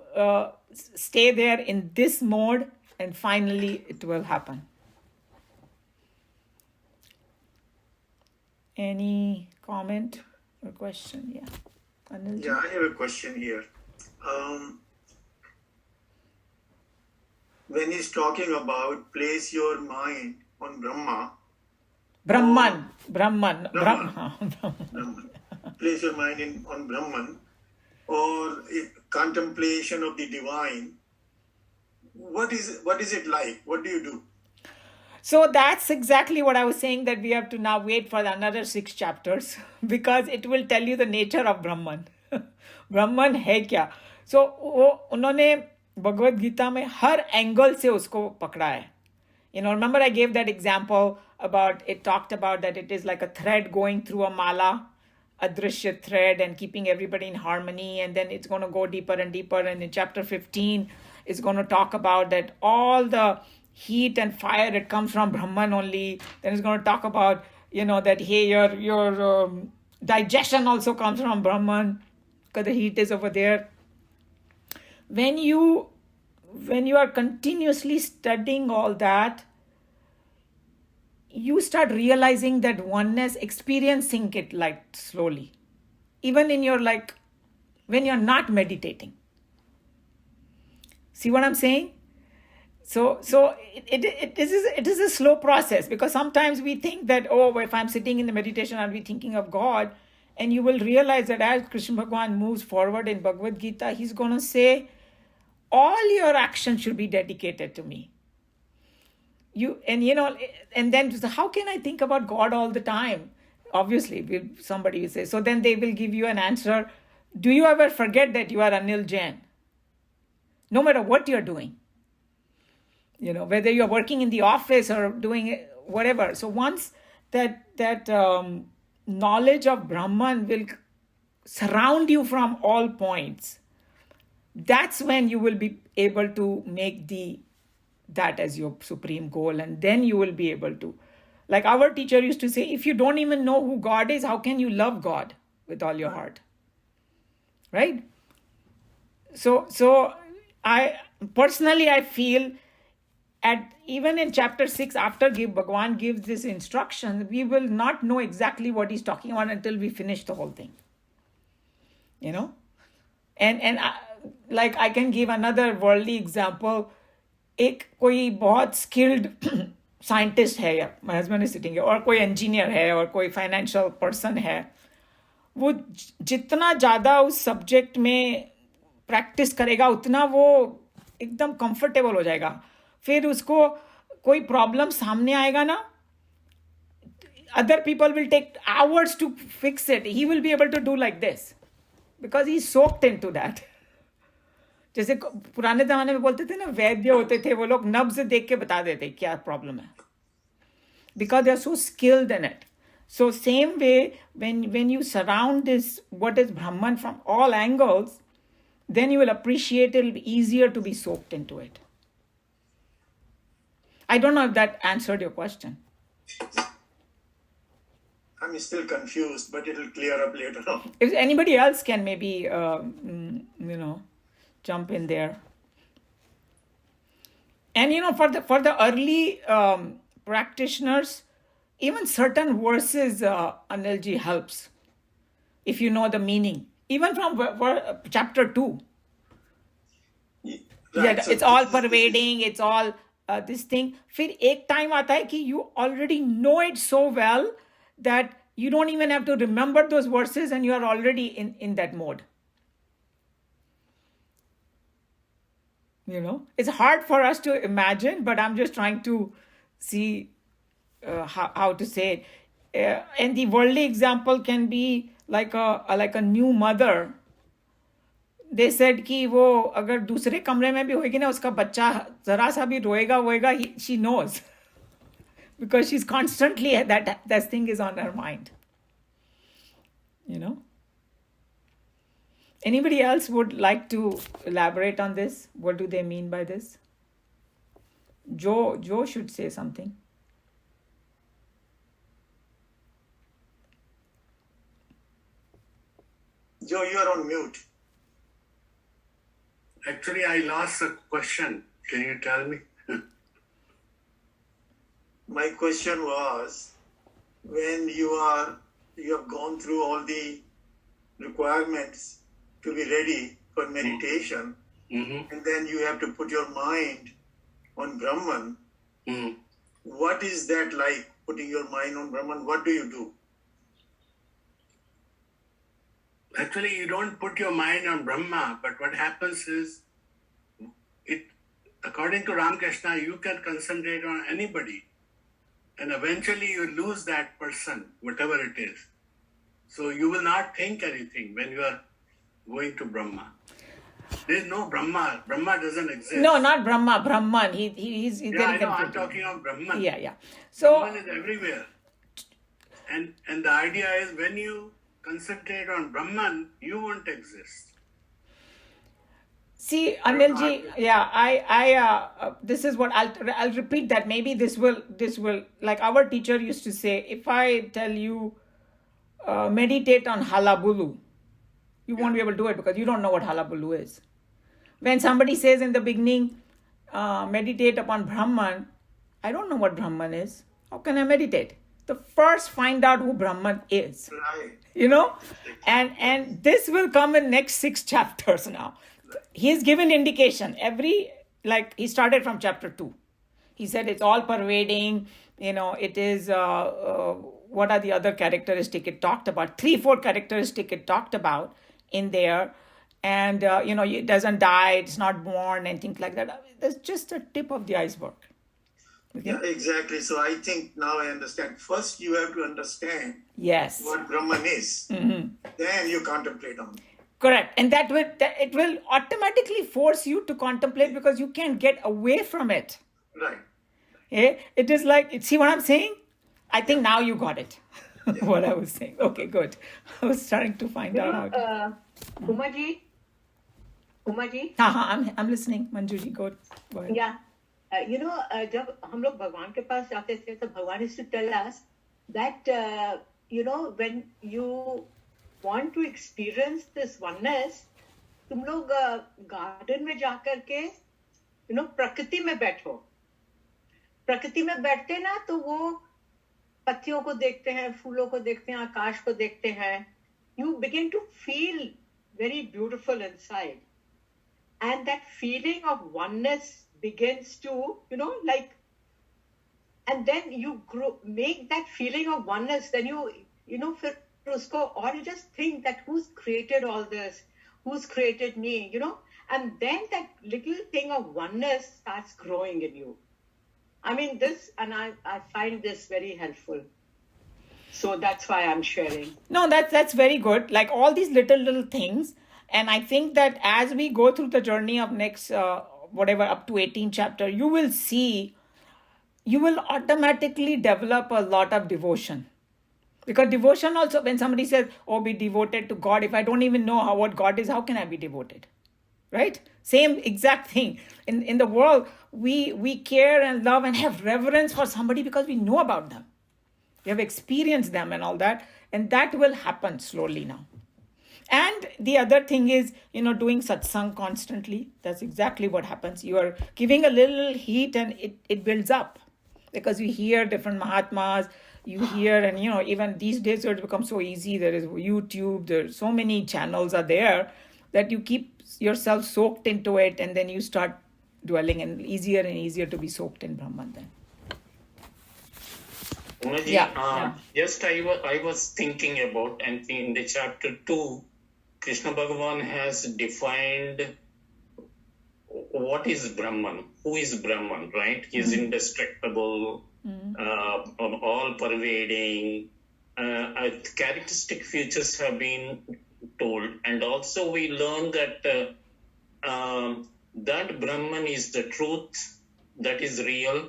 stay there in this mode, and finally it will happen. Any comment or question? Yeah. Anilji? Yeah, I have a question here. When he's talking about place your mind on Brahman. Brahman. Place your mind on Brahman, or contemplation of the divine. What is it like? What do you do? So that's exactly what I was saying, that we have to now wait for another 6 chapters because it will tell you the nature of Brahman. Brahman है क्या? So उन्होंने भगवद गीता में हर angle से उसको पकड़ा है. Remember I gave that example about, it talked about that it is like a thread going through a mala, a drishya thread, and keeping everybody in harmony, and then it's going to go deeper and deeper, and in chapter 15 it's going to talk about that all the heat and fire, it comes from Brahman only. Then it's going to talk about, that hey, your digestion also comes from Brahman because the heat is over there. When you are continuously studying all that, you start realizing that oneness, experiencing it like slowly, even in your when you're not meditating. See what I'm saying? So it is a slow process, because sometimes we think that, if I'm sitting in the meditation, I'll be thinking of God. And you will realize that as Krishna Bhagavan moves forward in Bhagavad Gita, he's going to say, all your actions should be dedicated to me. And then how can I think about God all the time? Obviously, somebody will say. So then they will give you an answer. Do you ever forget that you are Anil Jain? No matter what you're doing. Whether you're working in the office or doing whatever. So once that knowledge of Brahman will surround you from all points, that's when you will be able to make that as your supreme goal, and then you will be able to Like our teacher used to say, if you don't even know who God is, how can you love God with all your heart? Right? So I personally, I feel even in chapter 6, after Bhagavan gives this instruction, we will not know exactly what he's talking about until we finish the whole thing. You know? And like I can give another worldly example. एक कोई बहुत skilled scientist है, या my husband is sitting here, और कोई engineer है, और कोई financial person है, वो जितना ज़्यादा उस सब्जेक्ट में प्रैक्टिस करेगा उतना वो एकदम कंफर्टेबल हो जाएगा. फिर उसको कोई प्रॉब्लम सामने आएगा ना, other people will take hours to fix it. He will be able to do like this because he's soaked into that. जैसे पुराने जमाने में बोलते थे ना, वैद्य होते थे, वो लोग नब्ज देख के बता देते क्या प्रॉब्लम है, because they are so skilled in it. So same way, when you surround this, what is Brahman, from all angles, then you will appreciate it. It'll be easier to be soaked into it. I don't know if that answered your question. I'm still confused, but it'll clear up later on. If anybody else can maybe, jump in there. And for the early practitioners, even certain verses, Anilji, helps if you know the meaning. Even from chapter 2. Right, Yeah, so it's all this is- pervading, it's all this thing. फिर एक time आता है कि you already know it so well that you don't even have to remember those verses and you are already in that mode. It's hard for us to imagine, but I'm just trying to see how to say it. And the worldly example can be like a new mother. They said कि वो अगर दूसरे कमरे में भी होगी ना, उसका बच्चा जरा सा भी रोएगा, she knows. Because she's constantly, that thing is on her mind. Anybody else would like to elaborate on this? What do they mean by this? Joe should say something. Joe, you are on mute. Actually, I lost the question. Can you tell me? My question was, when you have gone through all the requirements to be ready for meditation, Mm-hmm. and then you have to put your mind on Brahman. Mm. What is that like, putting your mind on Brahman? What do you do? Actually, you don't put your mind on Brahma, but what happens is, according to Ramakrishna, you can concentrate on anybody, and eventually you lose that person, whatever it is. So you will not think anything when you are going to Brahma. There is no Brahma. Brahma doesn't exist. No, not Brahma, Brahman. He's Yeah, getting I know. I'm confused. talking of Brahman. Yeah. So Brahman is everywhere. And the idea is, when you concentrate on Brahman, you won't exist. see, Anilji, yeah, I this is what I'll repeat that. Maybe this will, like our teacher used to say, if I tell you meditate on halabulu, you won't be able to do it because you don't know what halabulu is. When somebody says in the beginning, meditate upon Brahman, I don't know what Brahman is. How can I meditate? The first find out who Brahman is. Right. And this will come in next 6 chapters now. He's given indication. He started from chapter 2. He said it's all pervading, it is, what are the other characteristics it talked about? 3-4 characteristics it talked about in there. And, it doesn't die, it's not born and things like that. That's just a tip of the iceberg. Okay? Yeah, exactly. So I think now I understand. First, you have to understand Yes. what Brahman is. Mm-hmm. Then you contemplate on it. Correct. And it will automatically force you to contemplate because you can't get away from it. Right. Yeah? It is like, see what I'm saying? I think now you got it. What I was saying. Okay, good. I was trying to find out how. Umaji, I'm listening. Manjuji, go ahead. yeah. जब हम लोग भगवान के पास जाते थे तो भगवान used to tell us that when you want to experience this oneness, तुम लोग गार्डन में जाकर के प्रकृति में बैठो. प्रकृति में बैठते ना तो वो पत्तियों को देखते हैं, फूलों को देखते हैं, आकाश को देखते हैं. You begin to feel very beautiful inside, and that feeling of oneness begins to and then you make that feeling of oneness. Then फिर उसको, or you just think that who's created all this, who's created me, and then that little thing of oneness starts growing in you. I mean this, and I find this very helpful. So that's why I'm sharing. No, that's very good. Like all these little things. And I think that as we go through the journey of next, up to 18 chapter, you will automatically develop a lot of devotion. Because devotion also, when somebody says, oh, be devoted to God, if I don't even know what God is, how can I be devoted? Right? Same exact thing. In the world, we care and love and have reverence for somebody because we know about them. We have experienced them and all that. And that will happen slowly now. And the other thing is, doing satsang constantly. That's exactly what happens. You are giving a little heat and it builds up. Because you hear different Mahatmas, you hear, and even these days it's become so easy. There is YouTube, there's so many channels are there that you keep yourself soaked into it, and then you start dwelling, and easier to be soaked in Brahman then. Umaji, just I was thinking about, and in the chapter 2, Krishna Bhagavan has defined what is Brahman, who is Brahman, right? He is indestructible, all-pervading. Characteristic features have been told, and also we learn that that Brahman is the truth, that is real.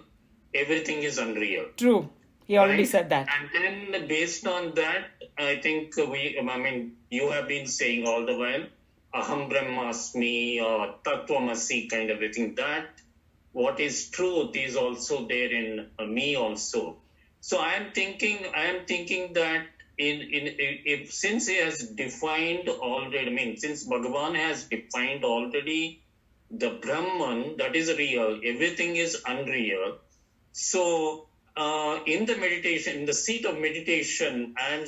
Everything is unreal. True. He already said that. And then based on that, I think you have been saying all the while, Aham Brahmasmi or Tattvamasi kind of a thing, that what is truth is also there in me also. So I am thinking that if since he has defined already, since Bhagavan has defined already the Brahman, that is real, everything is unreal. So in the meditation, in the seat of meditation, I am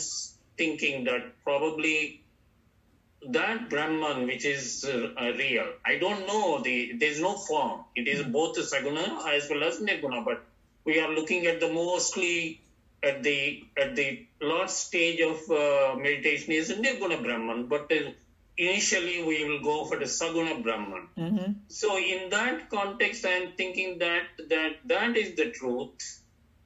thinking that probably that Brahman, which is real, I don't know, there's no form. It is both Saguna as well as Nirguna, but we are looking at the mostly at the last stage of meditation is Nirguna Brahman, but initially we will go for the Saguna Brahman. Mm-hmm. So in that context, I am thinking that is the truth,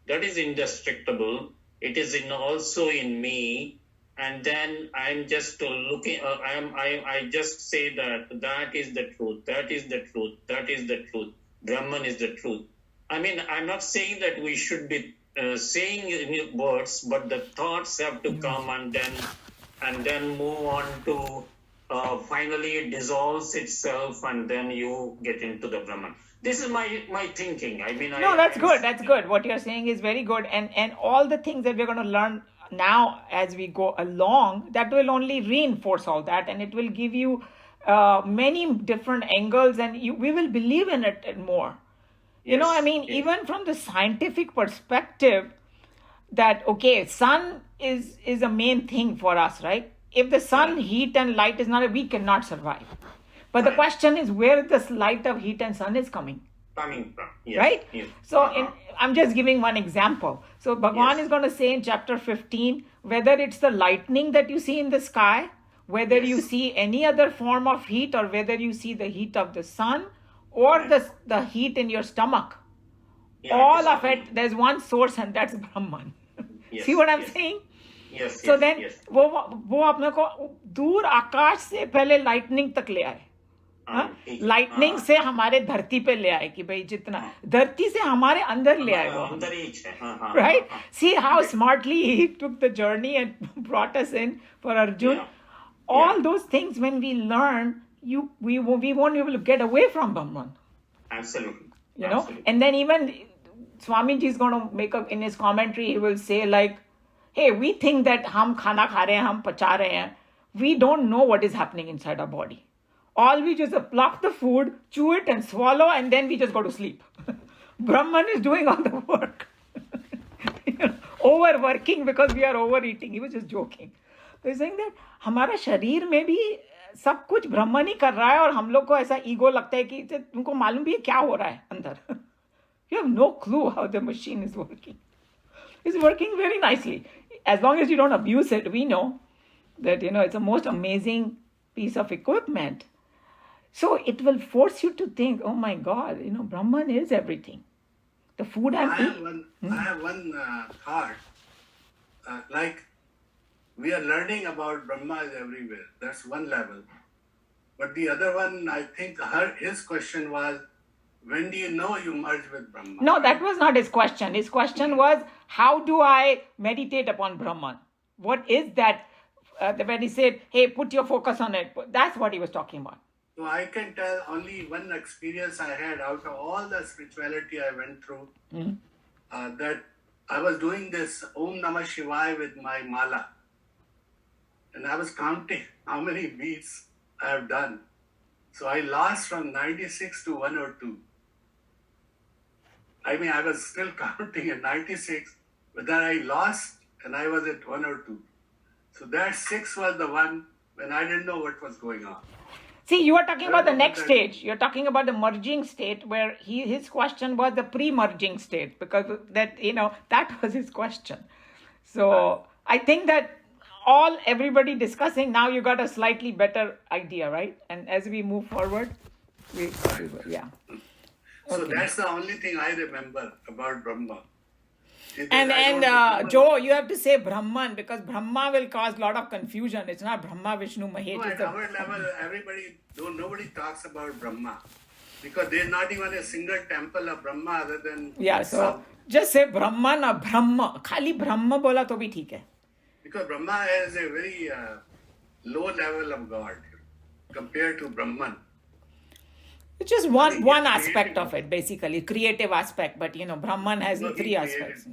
that is indestructible. It is also in me. And then I'm just looking, I just say that is the truth, that is the truth, that is the truth. Brahman is the truth. I'm not saying that we should be saying in words, but the thoughts have to come and then move on to finally it dissolves itself and then you get into the Brahman. This is my thinking. That's good. That's good. What you're saying is very good. And all the things that we're going to learn now as we go along, that will only reinforce all that, and it will give you many different angles, and we will believe in it more. Yes. Even from the scientific perspective, that sun is a main thing for us, right? If the sun, heat and light is not, we cannot survive. But the question is where this light of heat and sun is coming from, yes, right? Yes. So I'm just giving one example. So Bhagavan is going to say in chapter 15, whether it's the lightning that you see in the sky, whether you see any other form of heat, or whether you see the heat of the sun or the heat in your stomach, all of it, there's one source, and that's Brahman. Yes. See what I'm saying? Yes. So then वो अपने को दूर आकाश से पहले lightning तक ले आए. Lightning से हमारे धरती पे ले आए कि भाई जितना धरती से हमारे अंदर ले आए वो, right? See how smartly he took the journey and brought us in for Arjun. All those things, when we learn, we won't be able to get away from Brahman. Absolutely. Absolutely. And then even Swamiji is going to make up in his commentary, he will say like, hey, we think that hum khana kha rahe hain, hum pacha rahe hain. We don't know what is happening inside our body. All we just pluck the food, chew it and swallow, and then we just go to sleep. Brahman is doing all the work. Overworking because we are overeating. He was just joking. So he's saying that हमारा शरीर में भी सब कुछ ब्रह्मन ही कर रहा है और हम लोग को ऐसा ईगो लगता है कि तुमको मालूम भी है क्या हो रहा है अंदर. You have no clue how the machine is working. It's working very nicely. As long as you don't abuse it, we know that, it's a most amazing piece of equipment. So it will force you to think, oh my God, Brahman is everything. The food I I'm have eating. one thought. Like we are learning about Brahma is everywhere. That's one level. But the other one, I think his question was, when do you know you merge with Brahman? No, that was not his question. His question was, how do I meditate upon Brahman? What is that? When he said, hey, put your focus on it. That's what he was talking about. So I can tell only one experience I had out of all the spirituality I went through, that I was doing this Om Namah Shivaya with my mala. And I was counting how many beats I have done. So I lost from 96 to 102. I mean, I was still counting at 96, but then I lost and I was at 102. So that 6 was the one when I didn't know what was going on. See, you are talking about the next stage. You're talking about the merging state where his question was the pre-merging state because that was his question. So I think that everybody discussing, now you got a slightly better idea, right? And as we move forward, yeah. So Okay. that's the only thing I remember about Brahma. And Joe, you have to say Brahman because Brahma will cause a lot of confusion. It's not Brahma, Vishnu, Mahesh. No, at our level, nobody talks about Brahma because there's not even a single temple of Brahma other than so just say Brahman or Brahma. Khali Brahma bola to bhi theek hai. Because Brahma is a very low level of God compared to Brahman. It's just one aspect of it, basically, creative aspect. But Brahman has three aspects.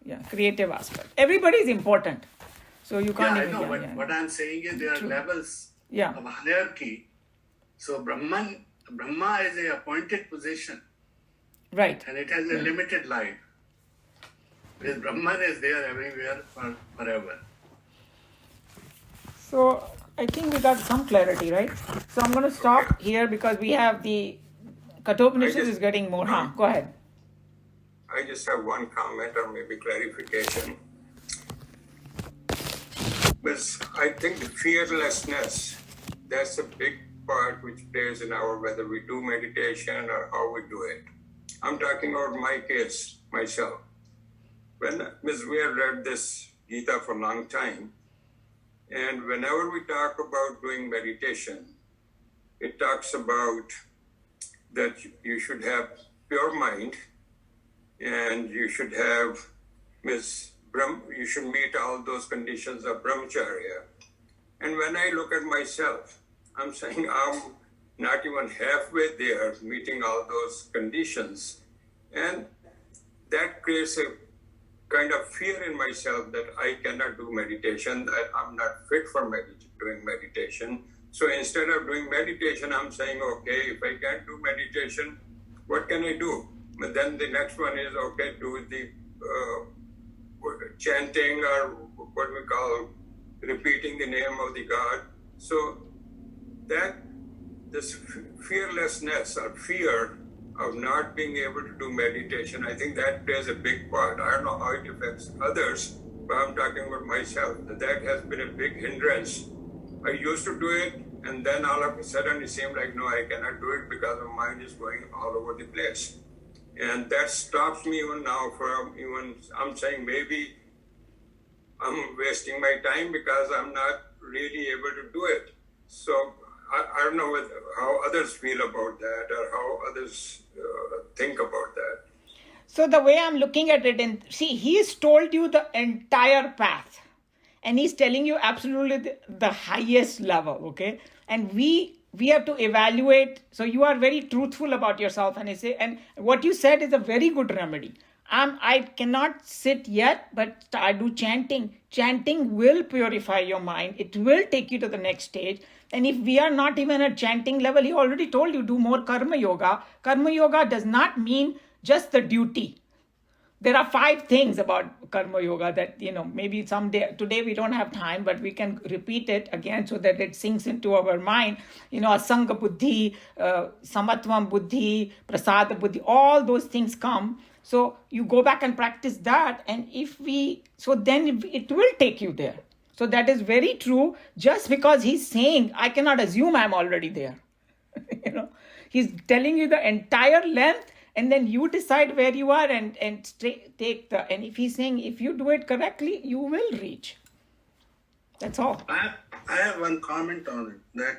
Yeah, creative aspect. Everybody is important, so you can't. I know. But what I'm saying is there are levels of hierarchy. So Brahma is a appointed position, right? And it has a limited life. Whereas Brahman is there everywhere forever. So I think we got some clarity, right? So I'm going to stop here because we have the Kathopanishad is getting more. Go ahead. I just have one comment or maybe clarification. Because I think the fearlessness, that's a big part which plays in our whether we do meditation or how we do it. I'm talking about my case, myself. When Ms. We have read this Geeta for a long time, and whenever we talk about doing meditation, it talks about that you should have pure mind and you should have you should meet all those conditions of brahmacharya. And when I look at myself, I'm saying I'm not even halfway there, meeting all those conditions. And that creates a kind of fear in myself that I cannot do meditation, that I'm not fit for doing meditation. So instead of doing meditation, I'm saying, okay, if I can't do meditation, what can I do? But then the next one is, okay, do the chanting or what we call repeating the name of the God. So that this fearlessness or fear of not being able to do meditation, I think that plays a big part. I don't know how it affects others, but I'm talking about myself. That has been a big hindrance. I used to do it, and then all of a sudden it seemed like, no, I cannot do it because my mind is going all over the place. And that stops me even now from I'm saying maybe I'm wasting my time because I'm not really able to do it. So I don't know how others feel about that or how others think about that. So the way I'm looking at it, and see, he's told you the entire path. And he's telling you absolutely the highest level, okay? And we we have to evaluate. So you are very truthful about yourself, and I say, and what you said is a very good remedy. I cannot sit yet, but I do chanting. Chanting will purify your mind. It will take you to the next stage. And if we are not even at chanting level, he already told you, do more karma yoga. Karma yoga does not mean just the duty. There are 5 things about karma yoga that, maybe someday, today we don't have time, but we can repeat it again so that it sinks into our mind. Asanga buddhi, samatvam buddhi, prasada buddhi, all those things come. So you go back and practice that. And then it will take you there. So that is very true. Just because he's saying, I cannot assume I'm already there. He's telling you the entire length. And then you decide where you are and take and if he's saying, if you do it correctly, you will reach. That's all. I have one comment on it,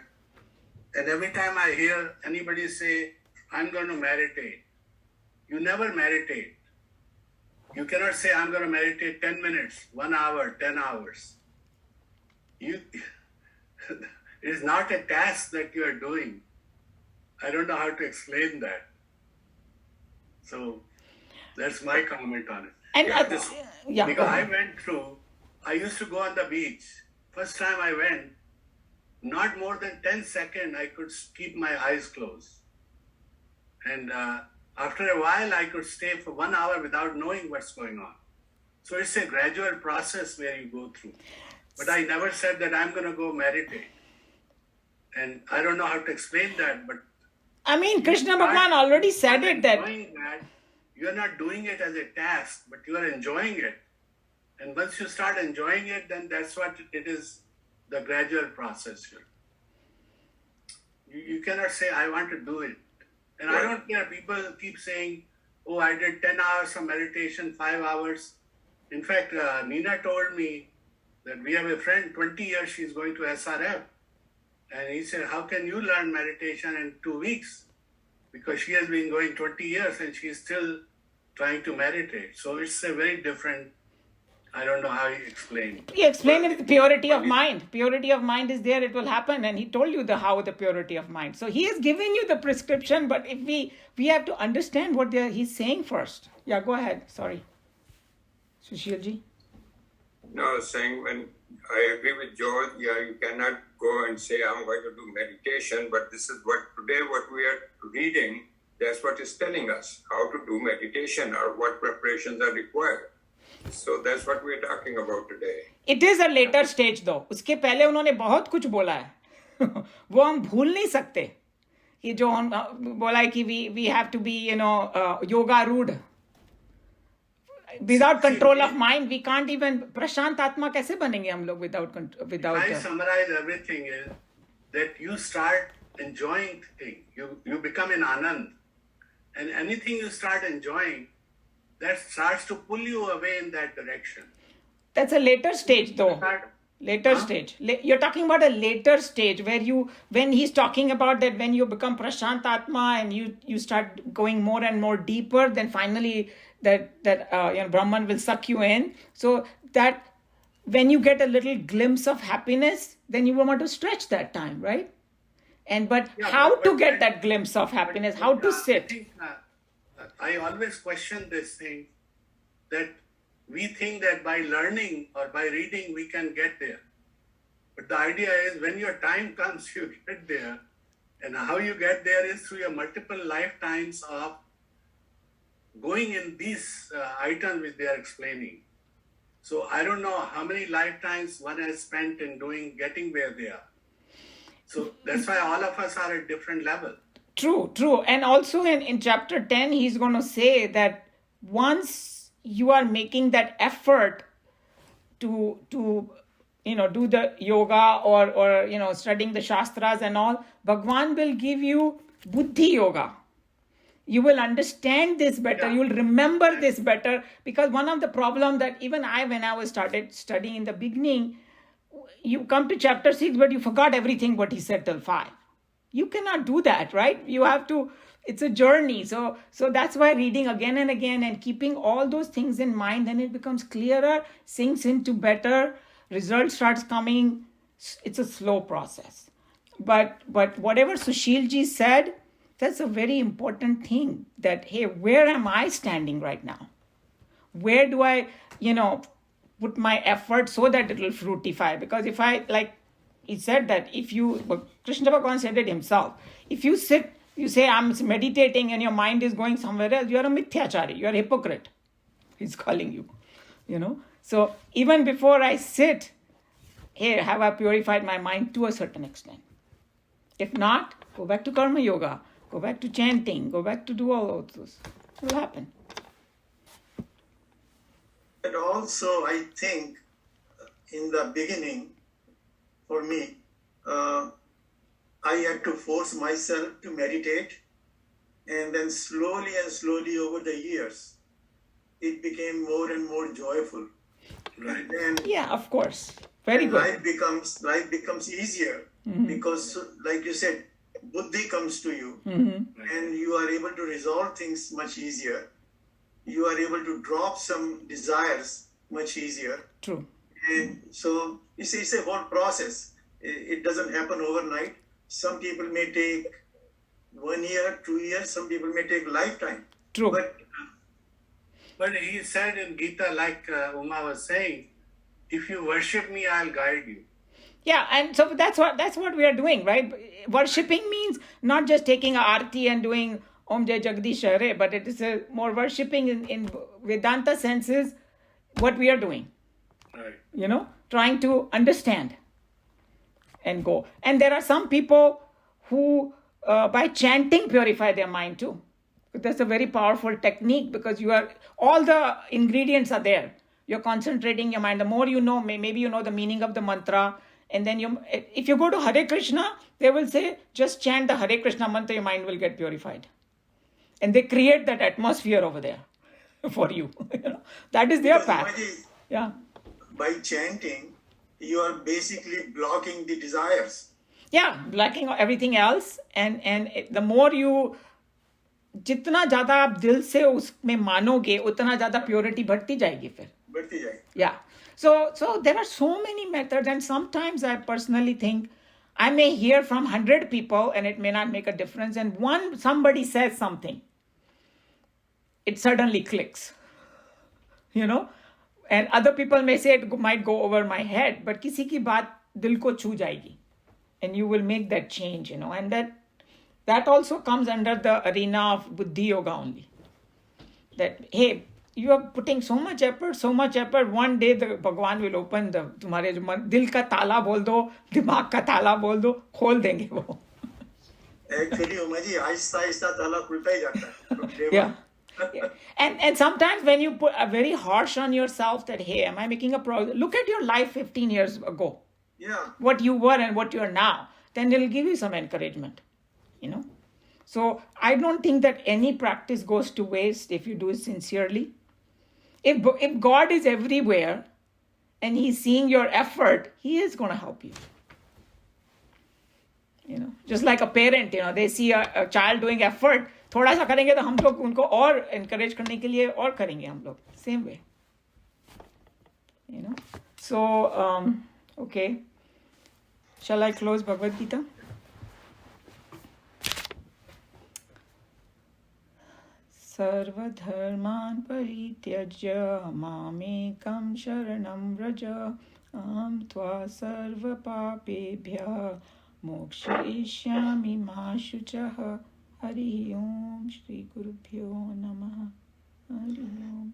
and every time I hear anybody say, I'm going to meditate, you never meditate. You cannot say, I'm going to meditate 10 minutes, 1 hour, 10 hours. It is not a task that you are doing. I don't know how to explain that. So that's my comment on it. And because I used to go on the beach. First time I went, not more than 10 seconds, I could keep my eyes closed. And after a while, I could stay for 1 hour without knowing what's going on. So it's a gradual process where you go through. But I never said that I'm going to go meditate. And I don't know how to explain that, but Krishna Bhagwan already said it that you're not doing it as a task, but you are enjoying it. And once you start enjoying it, then that's what it is, the gradual process here. You cannot say, I want to do it. And I don't care, people keep saying, oh, I did 10 hours of meditation, 5 hours. In fact, Nina told me that we have a friend, 20 years, she's going to SRF. And he said, how can you learn meditation in 2 weeks? Because she has been going 20 years and she's still trying to meditate. So it's a very different, I don't know how he explained. He explained it, the purity of mind. Purity of mind is there, it will happen. And he told you how the purity of mind. So he has given you the prescription, but if we have to understand what he's saying first. Yeah, go ahead. Sorry. Sushilji? No, I was saying, when I agree with George, you cannot go and say, I'm going to do meditation, but this is what we are reading, that's what is telling us, how to do meditation or what preparations are required. So that's what we are talking about today. It is a later stage though. उसके पहले उन्होंने बहुत कुछ बोला है. वो हम भूल नहीं सकते. ये जो बोला है कि we have to be, yoga rude. Without control of mind, we can't even prashant atma kaise banenge hum log without If I summarize everything is that you start enjoying things. You become an anand. And anything you start enjoying, that starts to pull you away in that direction. That's a later stage though. Later stage. You're talking about a later stage when he's talking about that when you become prashant atma and you start going more and more deeper, then finally that Brahman will suck you in. So that when you get a little glimpse of happiness, then you want to stretch that time, right? But how to get that glimpse of happiness, how to sit? I always question this thing that we think that by learning or by reading we can get there. But the idea is when your time comes, you get there. And how you get there is through your multiple lifetimes of going in these items which they are explaining. So I don't know how many lifetimes one has spent in getting where they are. So that's why all of us are at different levels. True. And also in chapter 10, he's going to say that once you are making that effort to do the yoga or studying the shastras and all, Bhagwan will give you buddhi yoga. You will understand this better. You will remember this better. Because one of the problems that even when I was started studying in the beginning, you come to chapter 6, but you forgot everything what he said till 5. You cannot do that, right? You have to, it's a journey. So that's why reading again and again and keeping all those things in mind, then it becomes clearer, sinks into better, result starts coming. It's a slow process. But whatever Sushilji said, that's a very important thing, that, hey, where am I standing right now? Where do I, put my effort so that it will fructify? Because if I, like he said that Krishna Bhagavan said it himself, if you sit, you say, I'm meditating and your mind is going somewhere else, you are a mithyachari, you are a hypocrite. He's calling you, So even before I sit, hey, have I purified my mind to a certain extent? If not, go back to karma yoga, go back to chanting, go back to do all of those. It will happen. But also, I think in the beginning, for me, I had to force myself to meditate, and then slowly and slowly over the years, it became more and more joyful. Right. And then Yeah, of course. Very good. life becomes easier because, like you said, buddhi comes to you, and you are able to resolve things much easier. You are able to drop some desires much easier. True. And so it's a whole process. It doesn't happen overnight. Some people may take 1 year, 2 years. Some people may take lifetime. True. But he said in Geeta, like Uma was saying, if you worship me, I'll guide you. Yeah, and so that's what we are doing, right? Worshipping means not just taking a arti and doing Om Jai Jagdish Hare, but it is more worshipping in Vedanta senses what we are doing. Right. Trying to understand and go. And there are some people who, by chanting, purify their mind too. That's a very powerful technique, because all the ingredients are there. You're concentrating your mind. The more you know, maybe you know the meaning of the mantra. And then if you go to Hare Krishna, they will say, just chant the Hare Krishna mantra, your mind will get purified. And they create that atmosphere over there for you. That is their path. Yeah. By chanting, you are basically blocking the desires. Yeah, blocking everything else. And the more you, जितना ज़्यादा आप दिल से उसमें मानोगे, उतना ज़्यादा purity बढ़ती जाएगी फिर. बढ़ती जाएगी. Yeah. So there are so many methods, and sometimes I personally think I may hear from 100 people and it may not make a difference, and somebody says something, it suddenly clicks, and other people may say it might go over my head, but किसी की बात दिल को छू जाएगी, and you will make that change, and that also comes under the arena of buddhi yoga only. That, hey, you are putting so much effort, one day the Bhagwan will open तुम्हारे जो दिल का ताला बोल दो, दिमाग का ताला बोल दो, खोल देंगे वो. Actually, Uma ji, आहिस्ता ताला खुलता ही जाता है. Yeah. Yeah. And sometimes when you put a very harsh on yourself that, hey, am I making a progress? Look at your life 15 years ago. Yeah. What you were and what you are now. Then it'll give you some encouragement. So I don't think that any practice goes to waste if you do it sincerely. If God is everywhere and He's seeing your effort, He is going to help you. Just like a parent, they see a child doing effort, थोड़ा सा करेंगे तो हम लोग उनको और encourage करने के लिए और करेंगे हम लोग. Same way. So, okay. Shall I close Bhagavad Gita? Sarvadharman parityajya mamekam sharanam vraja aham tva sarva papebhya mokshayishyami ma shuchah. Hari Om Shri Gurubhyo Namaha. Hari Om.